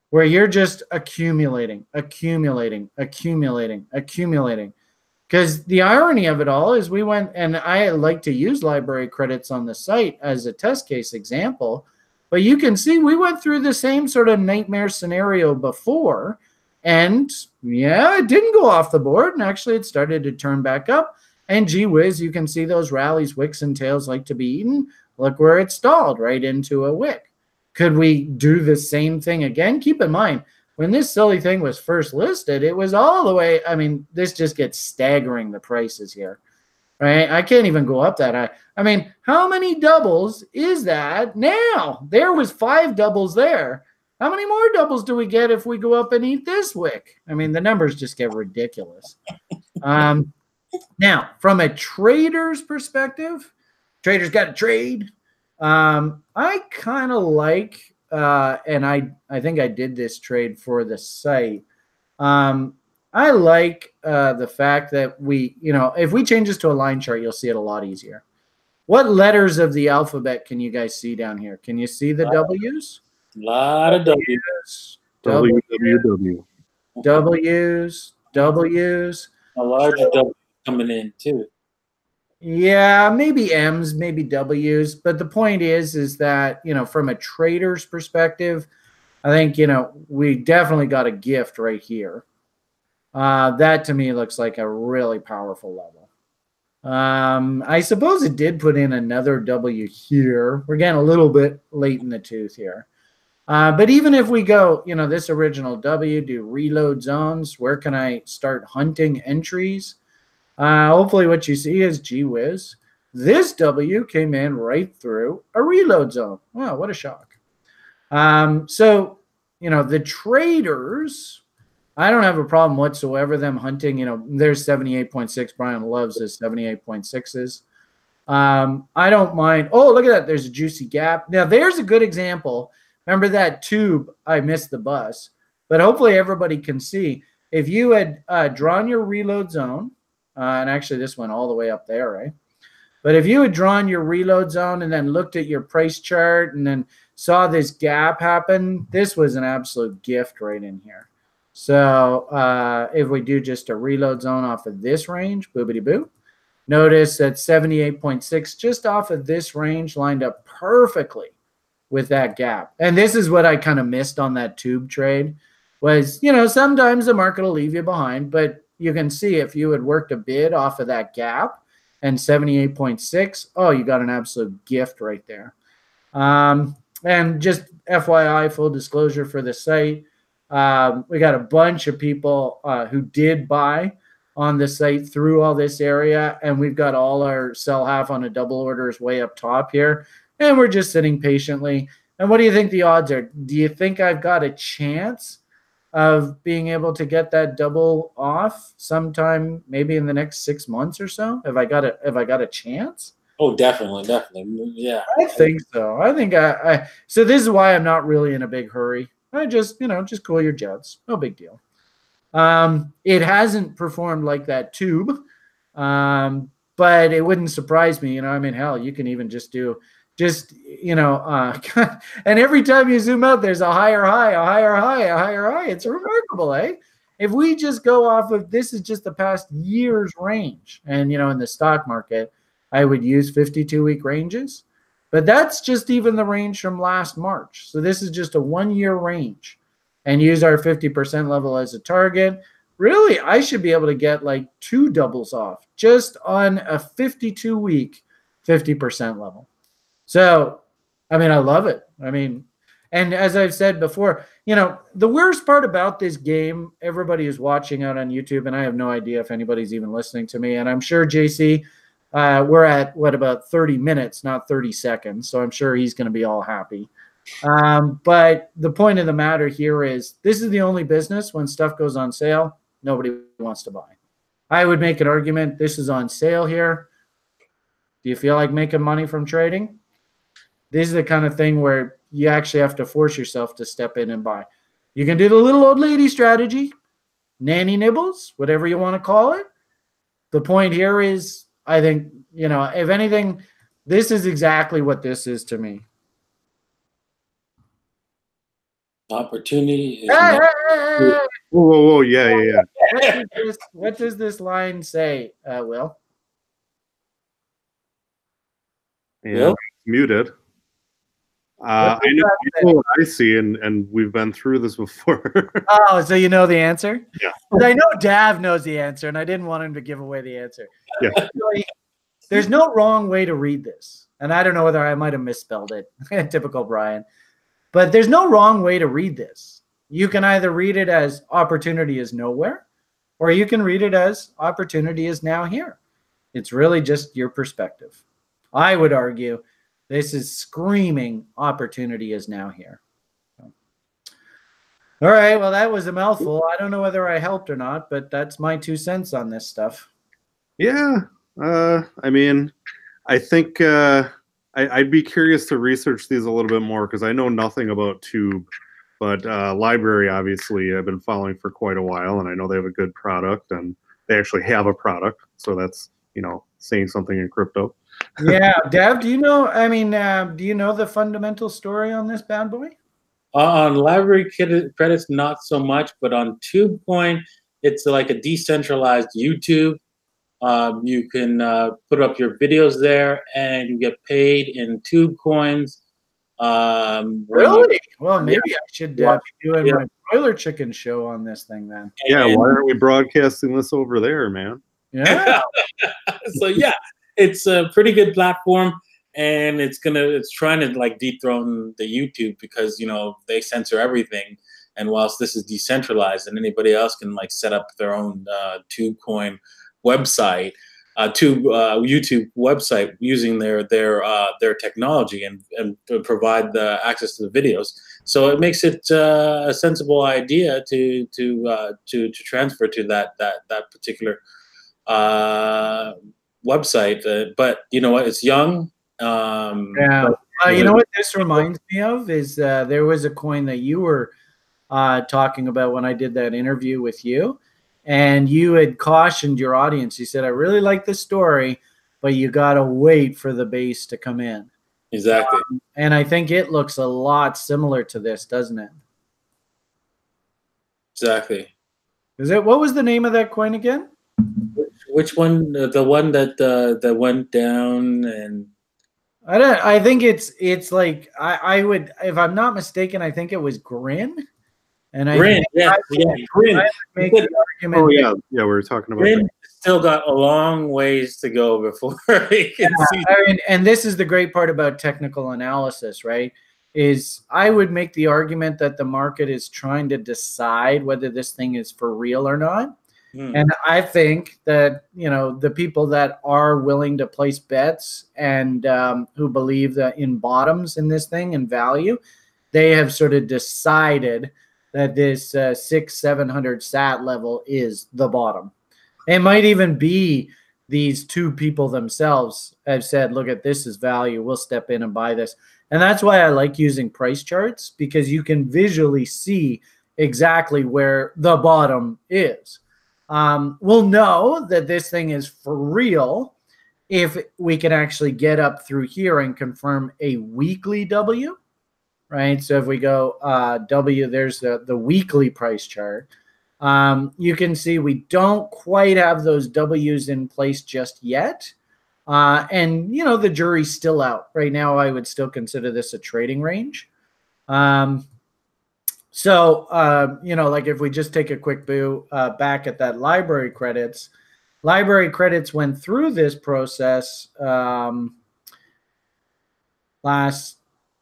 where you're just accumulating. Because the irony of it all is we went, and I like to use library credits on the site as a test case example, but you can see we went through the same sort of nightmare scenario before, and yeah, it didn't go off the board, and actually it started to turn back up, and gee whiz, you can see those rallies, wicks, and tails like to be eaten. Look where it stalled, right into a wick. Could we do the same thing again? Keep in mind, when this silly thing was first listed, it was all the way, I mean, this just gets staggering, the prices here, right? I can't even go up that high. I mean, how many doubles is that now? There was 5 doubles there. How many more doubles do we get if we go up and eat this wick? I mean, the numbers just get ridiculous. Now, from a trader's perspective, traders got to trade. I kind of like, and I think I did this trade for the site. I like the fact that we, you know, if we change this to a line chart, you'll see it a lot easier. What letters of the alphabet can you guys see down here? Can you see the W's? A lot of W's. WWW. W's. A large W coming in too. Yeah, maybe M's, maybe W's. But the point is that, you know, from a trader's perspective, I think, you know, we definitely got a gift right here. That to me looks like a really powerful level. I suppose it did put in another W here. We're getting a little bit late in the tooth here. But even if we go, you know, this original W, do reload zones, where can I start hunting entries? Hopefully what you see is, gee whiz, this W came in right through a reload zone. Wow, what a shock. So, you know, the traders, I don't have a problem whatsoever them hunting. You know, there's 78.6. Brian loves his 78.6s. I don't mind. Oh, look at that. There's a juicy gap. Now, there's a good example. Remember that tube? I missed the bus. But hopefully everybody can see. If you had drawn your reload zone, and actually this went all the way up there, right? But if you had drawn your reload zone and then looked at your price chart and then saw this gap happen, this was an absolute gift right in here. So if we do just a reload zone off of this range, boobity-boo, notice that 78.6 just off of this range lined up perfectly with that gap. And this is what I kind of missed on that tube trade was, you know, sometimes the market will leave you behind, but you can see if you had worked a bid off of that gap and 78.6, oh, you got an absolute gift right there. And just FYI, full disclosure for the site, we got a bunch of people who did buy on the site through all this area, and we've got all our sell half on a double orders way up top here, and we're just sitting patiently. And what do you think the odds are? Do you think I've got a chance of being able to get that double off sometime maybe in the next 6 months or so? Have I got a chance? Oh, definitely. Yeah. I think so. I think so this is why I'm not really in a big hurry. I just, you know, just cool your jets. No big deal. It hasn't performed like that tube, but it wouldn't surprise me. You know, I mean, hell, you can even just do, you know, and every time you zoom out, there's a higher high, a higher high, a higher high. It's remarkable, eh? If we just go off of, this is just the past year's range. And, you know, in the stock market, I would use 52-week ranges, but that's just even the range from last March. So this is just a 1-year range. And use our 50% level as a target. Really, I should be able to get like 2 doubles off just on a 52-week 50% level. So, I mean, I love it. I mean, and as I've said before, you know, the worst part about this game, everybody is watching out on YouTube, and I have no idea if anybody's even listening to me. And I'm sure JC, we're at, what, about 30 minutes, not 30 seconds. So I'm sure he's going to be all happy. But the point of the matter here is this is the only business when stuff goes on sale, nobody wants to buy. I would make an argument. This is on sale here. Do you feel like making money from trading? This is the kind of thing where you actually have to force yourself to step in and buy. You can do the little old lady strategy, nanny nibbles, whatever you want to call it. The point here is, I think, you know, if anything, this is exactly what this is to me. Opportunity. Whoa, yeah. What does this line say, Will? Yeah, Will? Muted. I know what I see, and we've been through this before. Oh, so you know the answer? Yeah. I know Dav knows the answer, and I didn't want him to give away the answer. Yeah. There's no wrong way to read this, and I don't know whether I might have misspelled it. Typical Brian. But there's no wrong way to read this. You can either read it as opportunity is nowhere, or you can read it as opportunity is now here. It's really just your perspective. I would argue this is screaming opportunity is now here. All right, well, that was a mouthful. I don't know whether I helped or not, but that's my 2 cents on this stuff. Yeah, I mean, I think I'd be curious to research these a little bit more because I know nothing about Tube, but Library, obviously, I've been following for quite a while, and I know they have a good product, and they actually have a product, so that's, you know, saying something in crypto. Yeah, Dev, do you know, I mean, do you know the fundamental story on this bad boy? On Library credits, not so much, but on TubeCoin, it's like a decentralized YouTube. You can put up your videos there, and you get paid in Tube coins. Really? Well, maybe I should be doing my broiler chicken show on this thing then. Yeah, why aren't we broadcasting this over there, man? Yeah. So yeah, it's a pretty good platform, and it's trying to like dethrone the YouTube because, you know, they censor everything. And whilst this is decentralized and anybody else can like set up their own TubeCoin website, YouTube website using their technology and provide the access to the videos. So it makes it a sensible idea to transfer to that particular website. But you know what? It's young. Yeah. You know what this reminds me of is there was a coin that you were talking about when I did that interview with you, and you had cautioned your audience. You said, I really like the story, but you got to wait for the base to come in. Exactly. And I think it looks a lot similar to this, doesn't it? Exactly. Is it? What was the name of that coin again? Which one? The one that went down and. I think it's like I would, if I'm not mistaken, I think it was Grin. And Grin, Grin. I make the argument. Oh yeah, we were talking about Grin that. still got a long ways to go before he can see. And this is the great part about technical analysis, right? Is I would make the argument that the market is trying to decide whether this thing is for real or not. And I think that, you know, the people that are willing to place bets and who believe that in bottoms in this thing and value, they have sort of decided that this 600-700 sat level is the bottom. It might even be these two people themselves have said, look at this is value. We'll step in and buy this. And that's why I like using price charts, because you can visually see exactly where the bottom is. We'll know that this thing is for real if we can actually get up through here and confirm a weekly W, right? So if we go W, there's the weekly price chart. You can see we don't quite have those W's in place just yet. And, you know, the jury's still out. Right now, I would still consider this a trading range. So, you know, like if we just take a quick view back at that library credits went through this process last,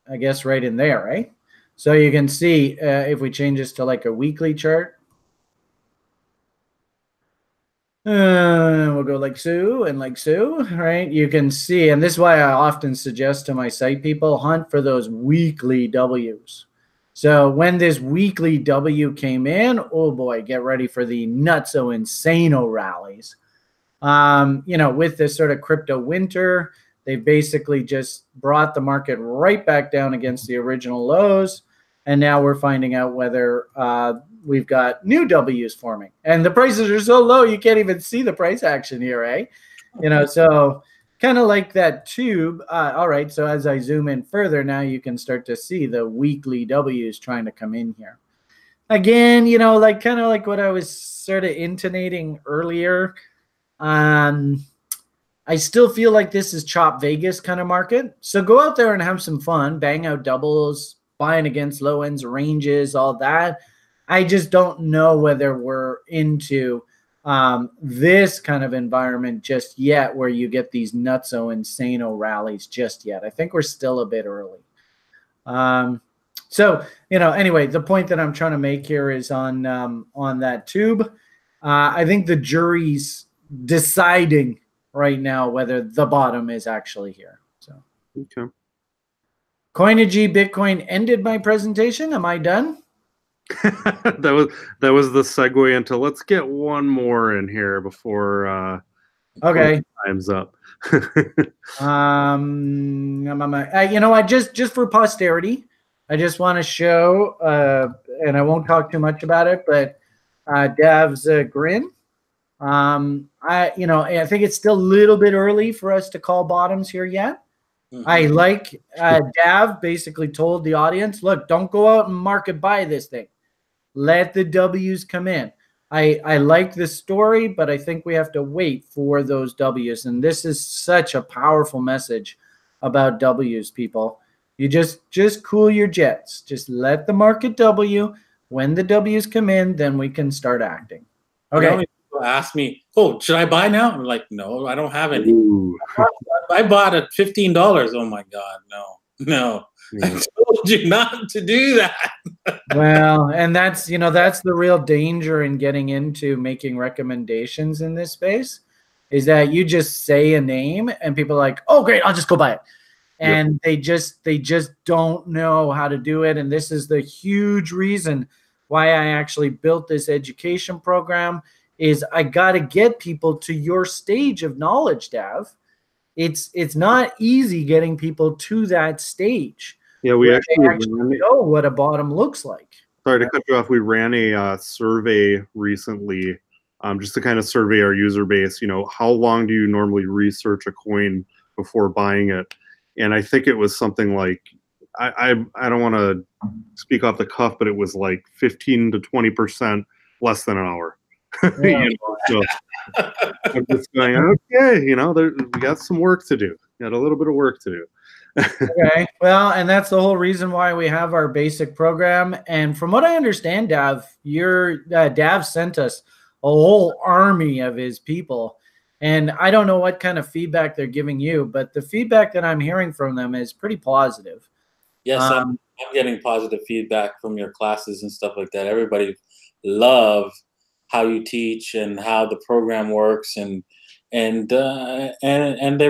I guess, right in there, right? So you can see if we change this to like a weekly chart, we'll go like so and like so, right? You can see, and this is why I often suggest to my site people, hunt for those weekly W's. So when this weekly W came in, oh boy, get ready for the nutso insano rallies. You know, with this sort of crypto winter, they basically just brought the market right back down against the original lows. And now we're finding out whether we've got new W's forming. And the prices are so low, you can't even see the price action here, right? You know, so kind of like that tube. All right, so as I zoom in further, now you can start to see the weekly W's trying to come in here. Again, you know, like kind of like what I was sort of intonating earlier. I still feel like this is Chop Vegas kind of market. So go out there and have some fun, bang out doubles, buying against low ends, ranges, all that. I just don't know whether we're into this kind of environment just yet where you get these nutso insano rallies just yet. I think we're still a bit early. So, you know, anyway, the point that I'm trying to make here is on that tube. I think the jury's deciding right now whether the bottom is actually here. So, Okay. Coinigy Bitcoin ended my presentation. Am I done? that was the segue into let's get one more in here before okay, time's up. you know, I just for posterity, I just want to show, and I won't talk too much about it, but Dav's grin. I think it's still a little bit early for us to call bottoms here yet. I like Dav basically told the audience, look, don't go out and market buy this thing. Let the W's come in. I like this story, but I think we have to wait for those W's. And this is such a powerful message about W's, people. You just cool your jets. Just let the market W. When the W's come in, then we can start acting. Okay. ask me, "Oh, should I buy now?" I'm like, "No, I don't have any. Ooh. I bought at $15. Oh my God, no. I told you not to do that." Well, and that's, you know, that's the real danger in getting into making recommendations in this space, is that you just say a name and people are like, "Oh, great, I'll just go buy it." And they just don't know how to do it. And this is the huge reason why I actually built this education program, is I got to get people to your stage of knowledge, Dav. It's not easy getting people to that stage. Yeah, we actually know what a bottom looks like. Sorry to cut you off. We ran a survey recently, just to kind of survey our user base. You know, how long do you normally research a coin before buying it? And I think it was something like, I don't want to speak off the cuff, but it was like 15 to 20% less than an hour. Yeah. You know, so I'm just going, okay, you know, we got some work to do. Got a little bit of work to do. Okay, well, and that's the whole reason why we have our basic program. And from what I understand, Dav, Dav sent us a whole army of his people. And I don't know what kind of feedback they're giving you, but the feedback that I'm hearing from them is pretty positive. Yes, I'm getting positive feedback from your classes and stuff like that. Everybody loves how you teach and how the program works, and they're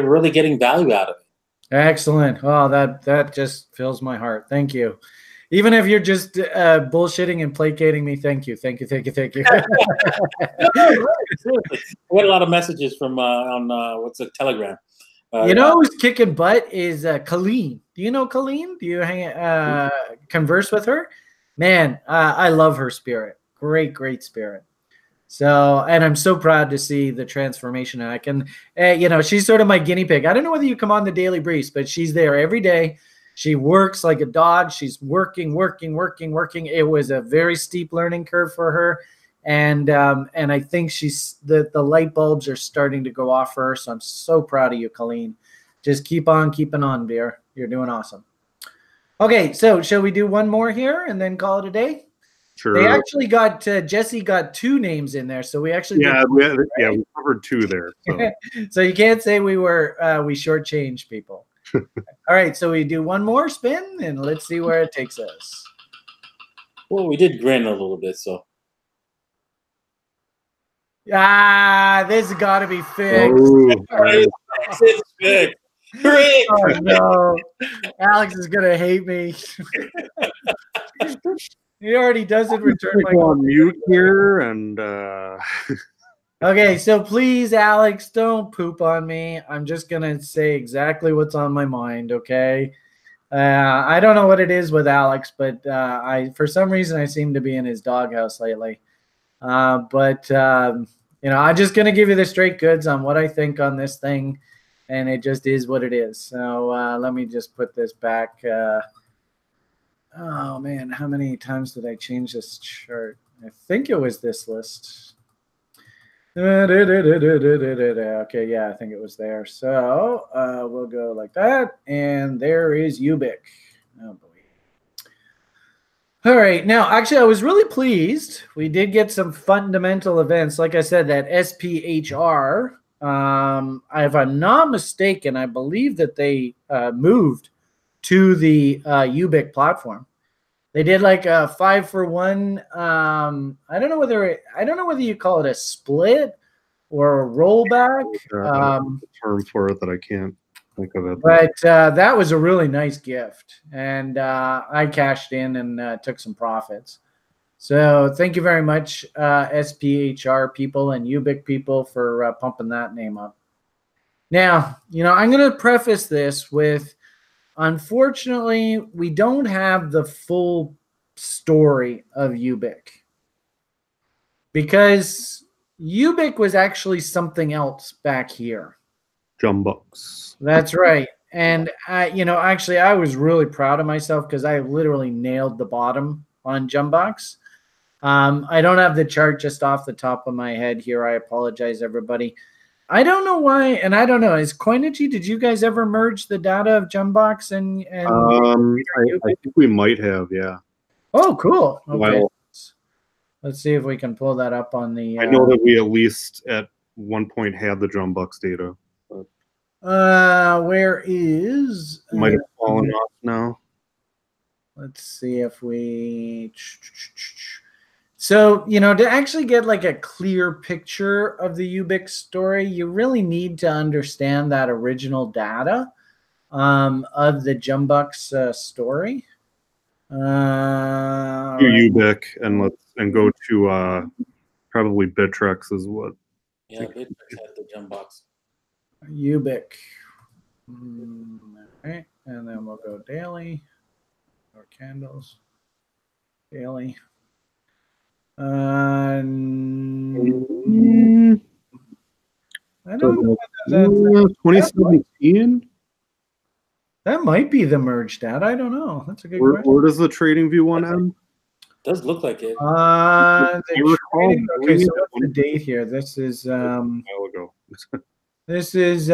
really getting value out of it. Excellent. Oh, that just fills my heart. Thank you. Even if you're just bullshitting and placating me, thank you. We get a lot of messages from on what's a Telegram. You know who's kicking butt is Colleen. Do you know Colleen? Do you converse with her? Man, I love her spirit. Great spirit. So, and I'm so proud to see the transformation. And I can, you know, she's sort of my guinea pig. I don't know whether you come on the Daily Breeze, but she's there every day. She works like a dog. She's working. It was a very steep learning curve for her. And I think the light bulbs are starting to go off for her. So I'm so proud of you, Colleen. Just keep on keeping on, dear. You're doing awesome. Okay, so shall we do one more here and then call it a day? Sure. They actually got Jesse got 2 names in there, so we actually we right? we covered 2 there. So, so you can't say we shortchanged people. All right, so we do one more spin and let's see where it takes us. Well, we did grin a little bit, so. This has got to be fixed. It's fixed. Oh no, Alex is gonna hate me. He already doesn't return my call. On mute here and. Okay, so please, Alex, don't poop on me. I'm just gonna say exactly what's on my mind. Okay, I don't know what it is with Alex, but for some reason I seem to be in his doghouse lately. You know, I'm just gonna give you the straight goods on what I think on this thing, and it just is what it is. So let me just put this back. Oh man, how many times did I change this chart? I think it was this list. Okay, yeah, I think it was there. So we'll go like that, and there is Ubic. Oh boy. All right, now actually I was really pleased. We did get some fundamental events. Like I said, that SPHR, if I'm not mistaken, I believe that they moved to the Ubic platform. They did like a 5-for-1. I don't know whether you call it a split or a rollback. Term for it that I can't think of it. But that was a really nice gift, and I cashed in and took some profits. So thank you very much, SPHR people and Ubic people, for pumping that name up. Now, you know, I'm going to preface this with, unfortunately, we don't have the full story of Ubic, because Ubic was actually something else back here. Jumbucks. That's right. And you know, actually, I was really proud of myself because I literally nailed the bottom on Jumbucks. I don't have the chart just off the top of my head here. I apologize, everybody. I don't know why, and I don't know. Is Coinigy, did you guys ever merge the data of Jumbox and I think we might have, yeah. Oh, cool. Okay. Well, Let's see if we can pull that up on the. I know that we at least at one point had the Jumbucks data. But where is? might have fallen off now. Let's see if we. So, you know, to actually get like a clear picture of the Ubiq story, you really need to understand that original data of the Jumbucks story. Ubiq and go to probably Bittrex is what. Yeah, Bittrex had the Jumbucks. Ubiq. All right, and then we'll go daily or candles. Daily. I don't know. 2017. That might be the merge data. I don't know. That's a good question. Where does the trading view one end? Does look like it. Okay, so what's the date here? This is a while ago. This is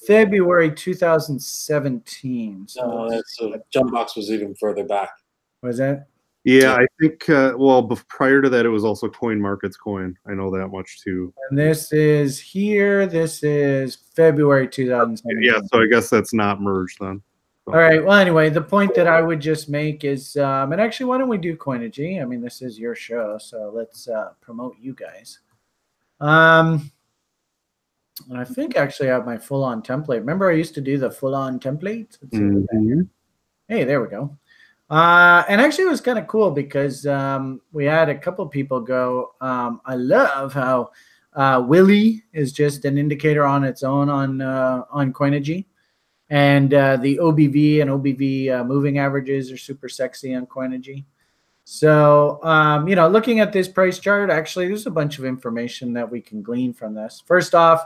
February 2017. So Jumbucks was even further back. Was that? Yeah, I think. Prior to that, it was also Coin Markets Coin. I know that much too. And this is here. This is February 2017. Yeah, so I guess that's not merged then. So. All right. Well, anyway, the point that I would just make is, and actually, why don't we do Coinigy? I mean, this is your show, so let's promote you guys. And I think actually I have my full-on template. Remember, I used to do the full-on template. Hey, there we go. And actually, it was kind of cool because we had a couple people go. I love how Willie is just an indicator on its own on Coinigy, and the OBV and OBV moving averages are super sexy on Coinigy. So, you know, looking at this price chart, actually, there's a bunch of information that we can glean from this. First off,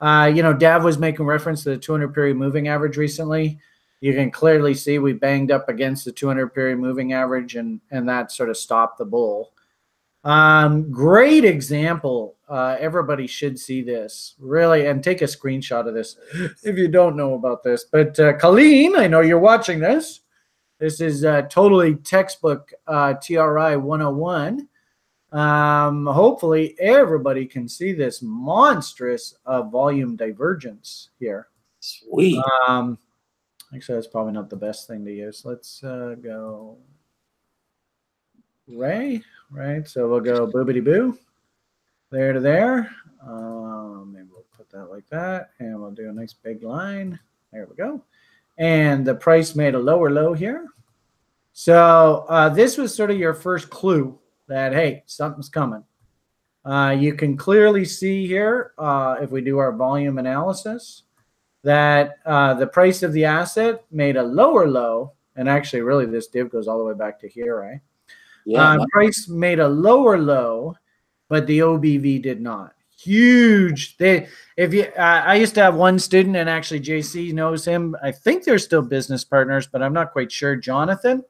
you know, Dav was making reference to the 200-period moving average recently. You can clearly see we banged up against the 200-period moving average, and that sort of stopped the bull. Great example. Everybody should see this, really, and take a screenshot of this if you don't know about this. But Colleen, I know you're watching this. This is totally textbook TRI 101. Hopefully everybody can see this monstrous volume divergence here. Sweet. Actually, that's probably not the best thing to use. Let's go right. So we'll go boobity boo, there to there. Maybe we'll put that like that, and we'll do a nice big line. There we go. And the price made a lower low here. So this was sort of your first clue that, hey, something's coming. You can clearly see here, if we do our volume analysis, that the price of the asset made a lower low. And actually, really, this div goes all the way back to here, right? Yeah. Price made a lower low, but the OBV did not. Huge. I used to have one student, and actually JC knows him. I think they're still business partners, but I'm not quite sure. Jonathan.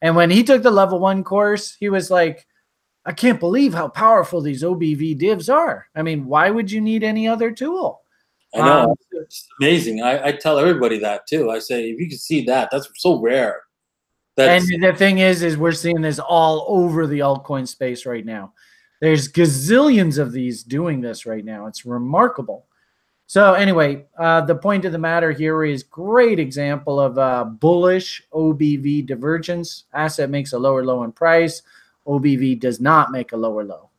And when he took the level 1 course, he was like, I can't believe how powerful these OBV divs are. I mean, why would you need any other tool? I know. It's amazing. I tell everybody that too. I say, if you can see that, that's so rare. And the thing is we're seeing this all over the altcoin space right now. There's gazillions of these doing this right now. It's remarkable. So anyway, the point of the matter here is great example of bullish OBV divergence. Asset makes a lower low in price. OBV does not make a lower low.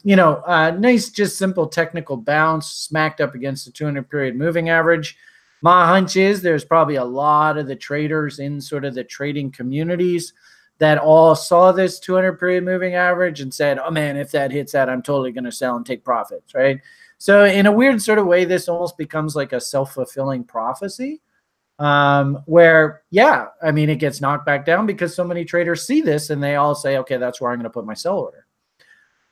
You know, nice, just simple technical bounce smacked up against the 200-period moving average. My hunch is there's probably a lot of the traders in sort of the trading communities that all saw this 200-period moving average and said, oh, man, if that hits that, I'm totally going to sell and take profits, right? So in a weird sort of way, this almost becomes like a self-fulfilling prophecy where, yeah, I mean, it gets knocked back down because so many traders see this and they all say, okay, that's where I'm going to put my sell order.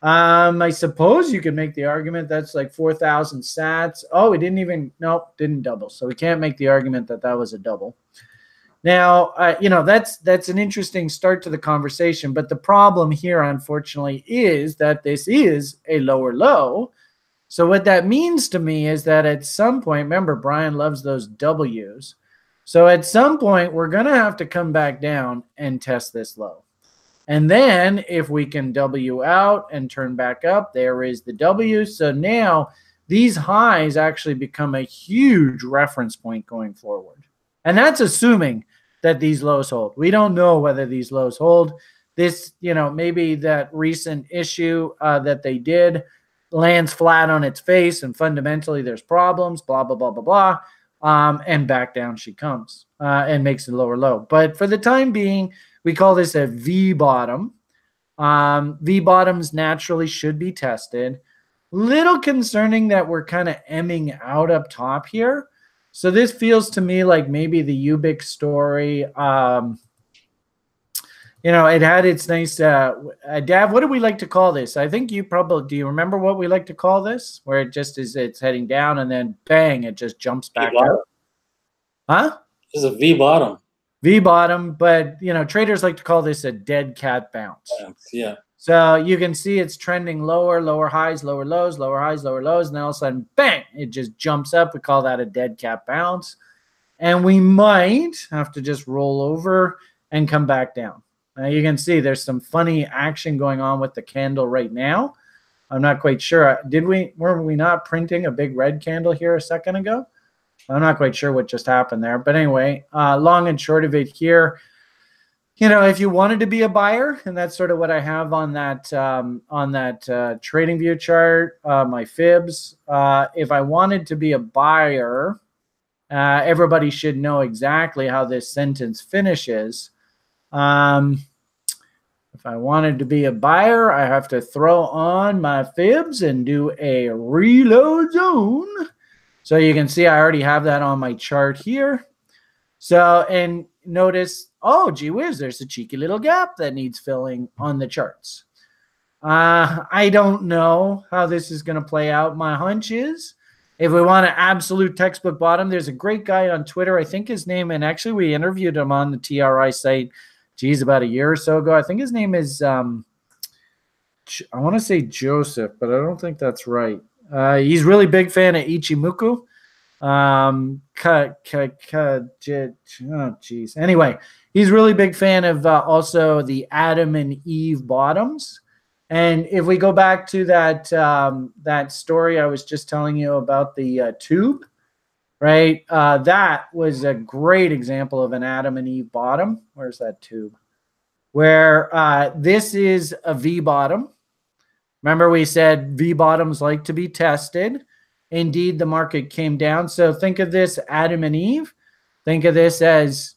I suppose you could make the argument that's like 4,000 sats. Oh, it didn't double. So we can't make the argument that that was a double. Now, you know, that's an interesting start to the conversation. But the problem here, unfortunately, is that this is a lower low. So what that means to me is that at some point, remember, Brian loves those W's. So at some point, we're going to have to come back down and test this low. And then if we can W out and turn back up, there is the W. So now these highs actually become a huge reference point going forward. And that's assuming that these lows hold. We don't know whether these lows hold. This, maybe that recent issue that they did lands flat on its face and fundamentally there's problems, blah, blah, blah, blah, blah. And back down she comes and makes a lower low. But for the time being, we call this a V bottom. V bottoms naturally should be tested. Little concerning that we're kind of emming out up top here. So this feels to me like maybe the Ubic story. It had its nice, Dav, what do we like to call this? I think you probably, do you remember what we like to call this? Where it just is, it's heading down and then bang, it just jumps back up. Huh? This is a V bottom. V bottom, but, traders like to call this a dead cat bounce. Yeah. So you can see it's trending lower, lower highs, lower lows, lower highs, lower lows, and then all of a sudden, bang, it just jumps up. We call that a dead cat bounce. And we might have to just roll over and come back down. You can see there's some funny action going on with the candle right now. I'm not quite sure. Were we not printing a big red candle here a second ago? I'm not quite sure what just happened there. But anyway, long and short of it here, if you wanted to be a buyer, and that's sort of what I have on that trading view chart, my fibs. If I wanted to be a buyer, everybody should know exactly how this sentence finishes. If I wanted to be a buyer, I have to throw on my fibs and do a reload zone. So you can see I already have that on my chart here. So, and notice, oh, gee whiz, there's a cheeky little gap that needs filling on the charts. I don't know how this is going to play out. My hunch is, if we want an absolute textbook bottom, there's a great guy on Twitter. I think his name, and actually we interviewed him on the TRI site, about a year or so ago. I think his name is, I want to say Joseph, but I don't think that's right. He's really big fan of Ichimoku. Anyway, he's really big fan of also the Adam and Eve bottoms. And if we go back to that story I was just telling you about the tube, right? That was a great example of an Adam and Eve bottom. Where's that tube? Where this is a V bottom. Remember we said V bottoms like to be tested. Indeed, the market came down. So think of this Adam and Eve. Think of this as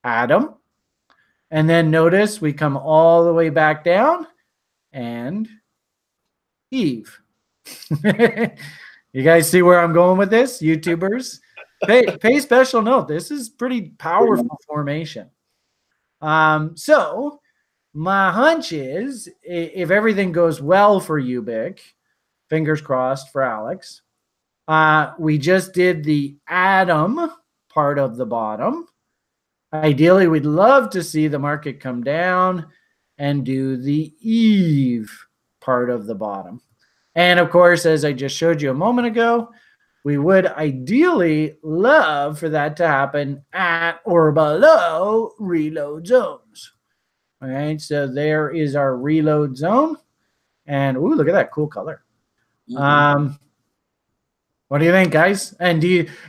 Adam. And then notice we come all the way back down and Eve. You guys see where I'm going with this, YouTubers? Pay special note. This is pretty powerful formation. So my hunch is, if everything goes well for Ubic, fingers crossed for Alex, we just did the Adam part of the bottom. Ideally, we'd love to see the market come down and do the Eve part of the bottom. And of course, as I just showed you a moment ago, we would ideally love for that to happen at or below reload zones. All right, so there is our reload zone. And ooh, look at that cool color. Mm-hmm. What do you think, guys? And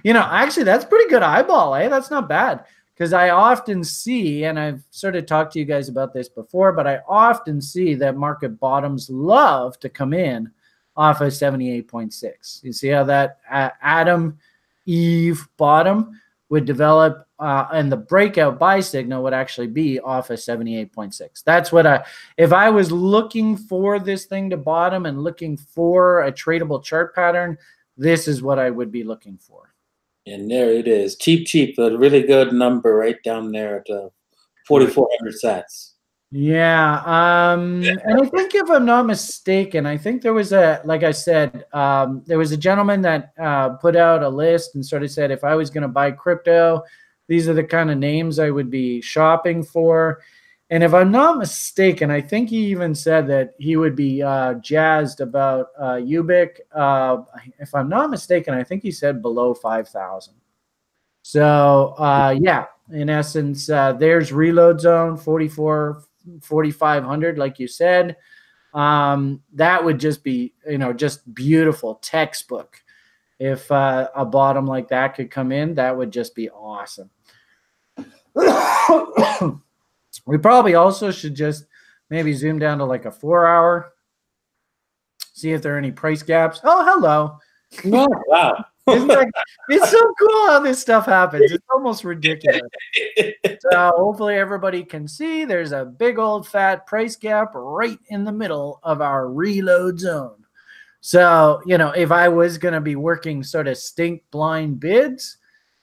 actually, that's pretty good eyeball, eh? That's not bad. Because I often see, and I've sort of talked to you guys about this before, but I often see that market bottoms love to come in off of 78.6. You see how that Adam Eve bottom would develop, and the breakout buy signal would actually be off of 78.6. That's what if I was looking for this thing to bottom and looking for a tradable chart pattern, this is what I would be looking for. And there it is. Cheap, a really good number right down there at 4,400 sats. Yeah. And I think if I'm not mistaken, I think there was like I said, there was a gentleman that put out a list and sort of said, if I was going to buy crypto, these are the kind of names I would be shopping for. And if I'm not mistaken, I think he even said that he would be jazzed about Ubic. If I'm not mistaken, I think he said below 5,000. So yeah, in essence, there's reload zone 44, 4,500, like you said. That would just be, just beautiful textbook. If a bottom like that could come in, that would just be awesome. We probably also should just maybe zoom down to like a 4-hour, see if there are any price gaps. Oh, hello. Oh, wow. It's so cool how this stuff happens. It's almost ridiculous. So hopefully everybody can see there's a big old fat price gap right in the middle of our reload zone. So, if I was going to be working sort of stink blind bids,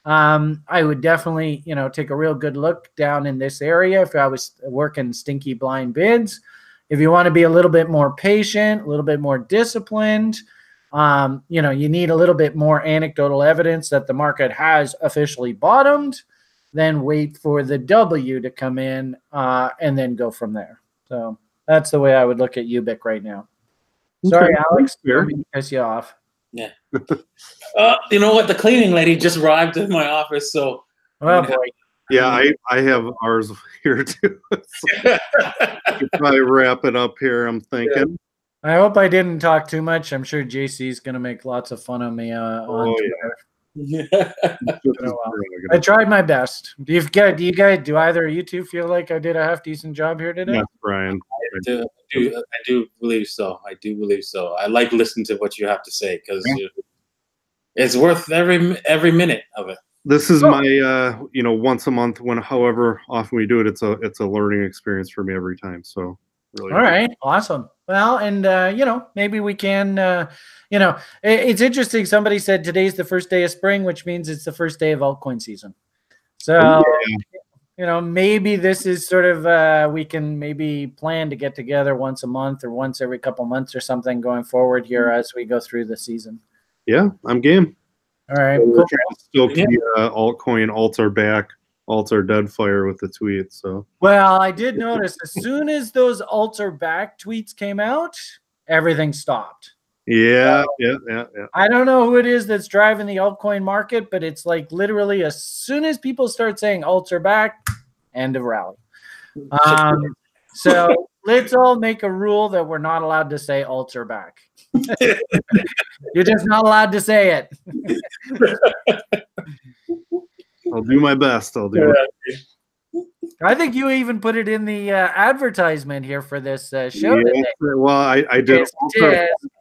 I would definitely, take a real good look down in this area if I was working stinky blind bids. If you want to be a little bit more patient, a little bit more disciplined, you need a little bit more anecdotal evidence that the market has officially bottomed, then wait for the W to come in and then go from there. So that's the way I would look at UBIC right now. Sorry, Alex, let me piss you off. Yeah. You know what? The cleaning lady just arrived in my office, so. Oh, boy. Yeah, I have ours here too. So could probably wrap it up here, I'm thinking. I hope I didn't talk too much. I'm sure JC's going to make lots of fun of me on Twitter. Yeah. I tried my best. Do either of you two feel like I did a half decent job here today? Yes, Brian. I do believe so. I do believe so. I like listening to what you have to say because it's worth every minute of it. This is my once a month, however often we do it, it's a learning experience for me every time. So really all right, awesome. Well, and maybe we can it's interesting. Somebody said today's the first day of spring, which means it's the first day of altcoin season. So maybe this is sort of we can maybe plan to get together once a month or once every couple months or something going forward here as we go through the season. Yeah, I'm game. All right. So cool. Still keep altcoin alts are back, alts are dead fire with the tweets. So well, I did notice as soon as those alts are back tweets came out, everything stopped. Yeah. I don't know who it is that's driving the altcoin market, but it's like literally as soon as people start saying alts are back, end of rally. So let's all make a rule that we're not allowed to say alts are back. You're just not allowed to say it. I'll do my best. I'll do it. I think you even put it in the advertisement here for this show today. Well, I did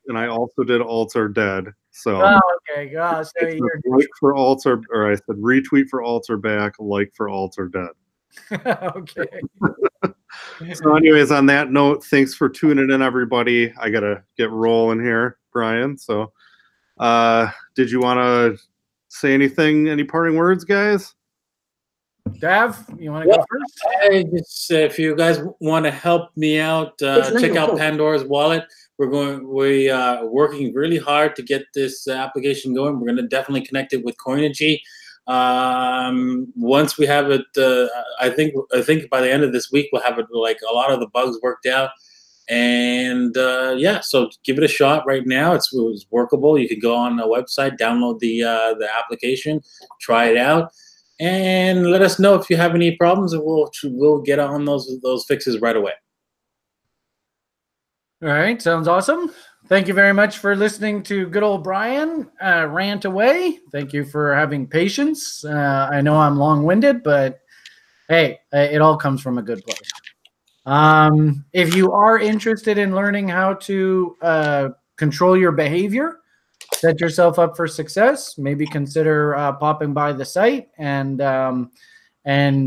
and I also did alts are dead. So okay, gosh. So like for alts are, or I said retweet for alts are back, like for alts are dead. Okay. So anyways, on that note, thanks for tuning in, everybody. I gotta get rolling here, Brian. So did you want to say anything, any parting words, guys? Dav, you want to go first? If you guys want to help me out, check out Pandora's Wallet. We are working really hard to get this application going. We're going to definitely connect it with Coinigy. Once we have it, I think by the end of this week we'll have it like a lot of the bugs worked out. And so give it a shot right now. It's workable. You can go on the website, download the application, try it out, and let us know if you have any problems, and we'll get on those fixes right away. All right, sounds awesome. Thank you very much for listening to good old Brian rant away. Thank you for having patience. I know I'm long-winded, but hey, it all comes from a good place. If you are interested in learning how to control your behavior, set yourself up for success, maybe consider popping by the site and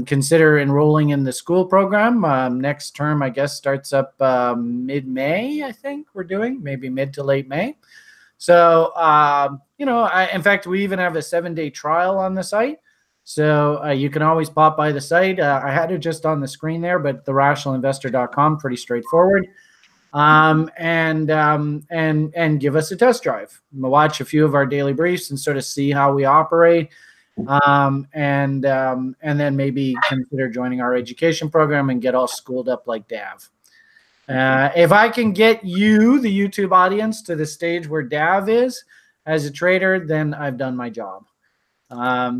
consider enrolling in the school program. Next term, I guess, starts up mid-May, I think we're doing, maybe mid to late May. So, in fact, we even have a 7-day trial on the site. So you can always pop by the site. I had it just on the screen there, but therationalinvestor.com, pretty straightforward. And give us a test drive. Watch a few of our daily briefs and sort of see how we operate. And then maybe consider joining our education program and get all schooled up like Dav. If I can get you, the YouTube audience, to the stage where Dav is as a trader, then I've done my job.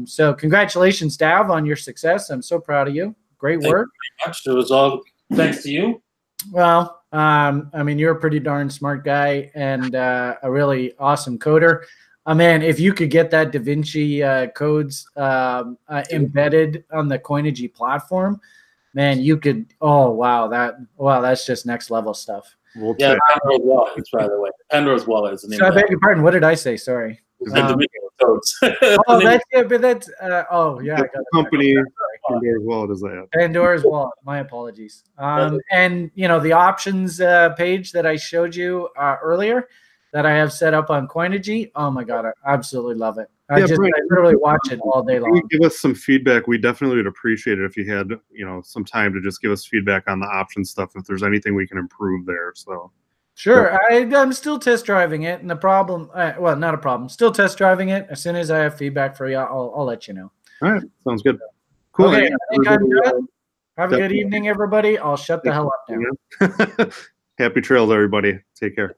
So congratulations, Dav, on your success. I'm so proud of you. Great work. Thank you very much. It was all thanks to you. Well, I mean, you're a pretty darn smart guy and a really awesome coder. Man, if you could get that Davinci codes embedded on the Coinigy platform, man, you could. Oh, wow, that's just next level stuff. Yeah, Penrose Wallets, by the way. Penrose Wallets. So I beg your pardon. What did I say? Sorry. Codes. Oh, that's it. But that's oh yeah. The company Pandora's Wallet is that. Pandora's Wallet. My apologies. And you know the options page that I showed you earlier that I have set up on Coinigy. Oh my god, I absolutely love it. I literally watch it all day long. Give us some feedback. We definitely would appreciate it if you had some time to just give us feedback on the option stuff. If there's anything we can improve there, so. Sure, I'm still test driving it, and the problem, well, not a problem. Still test driving it. As soon as I have feedback for you, I'll let you know. All right, sounds good. Cool. Okay, I think I'm done. Have a good evening, everybody. I'll shut the hell up now. Happy trails, everybody. Take care.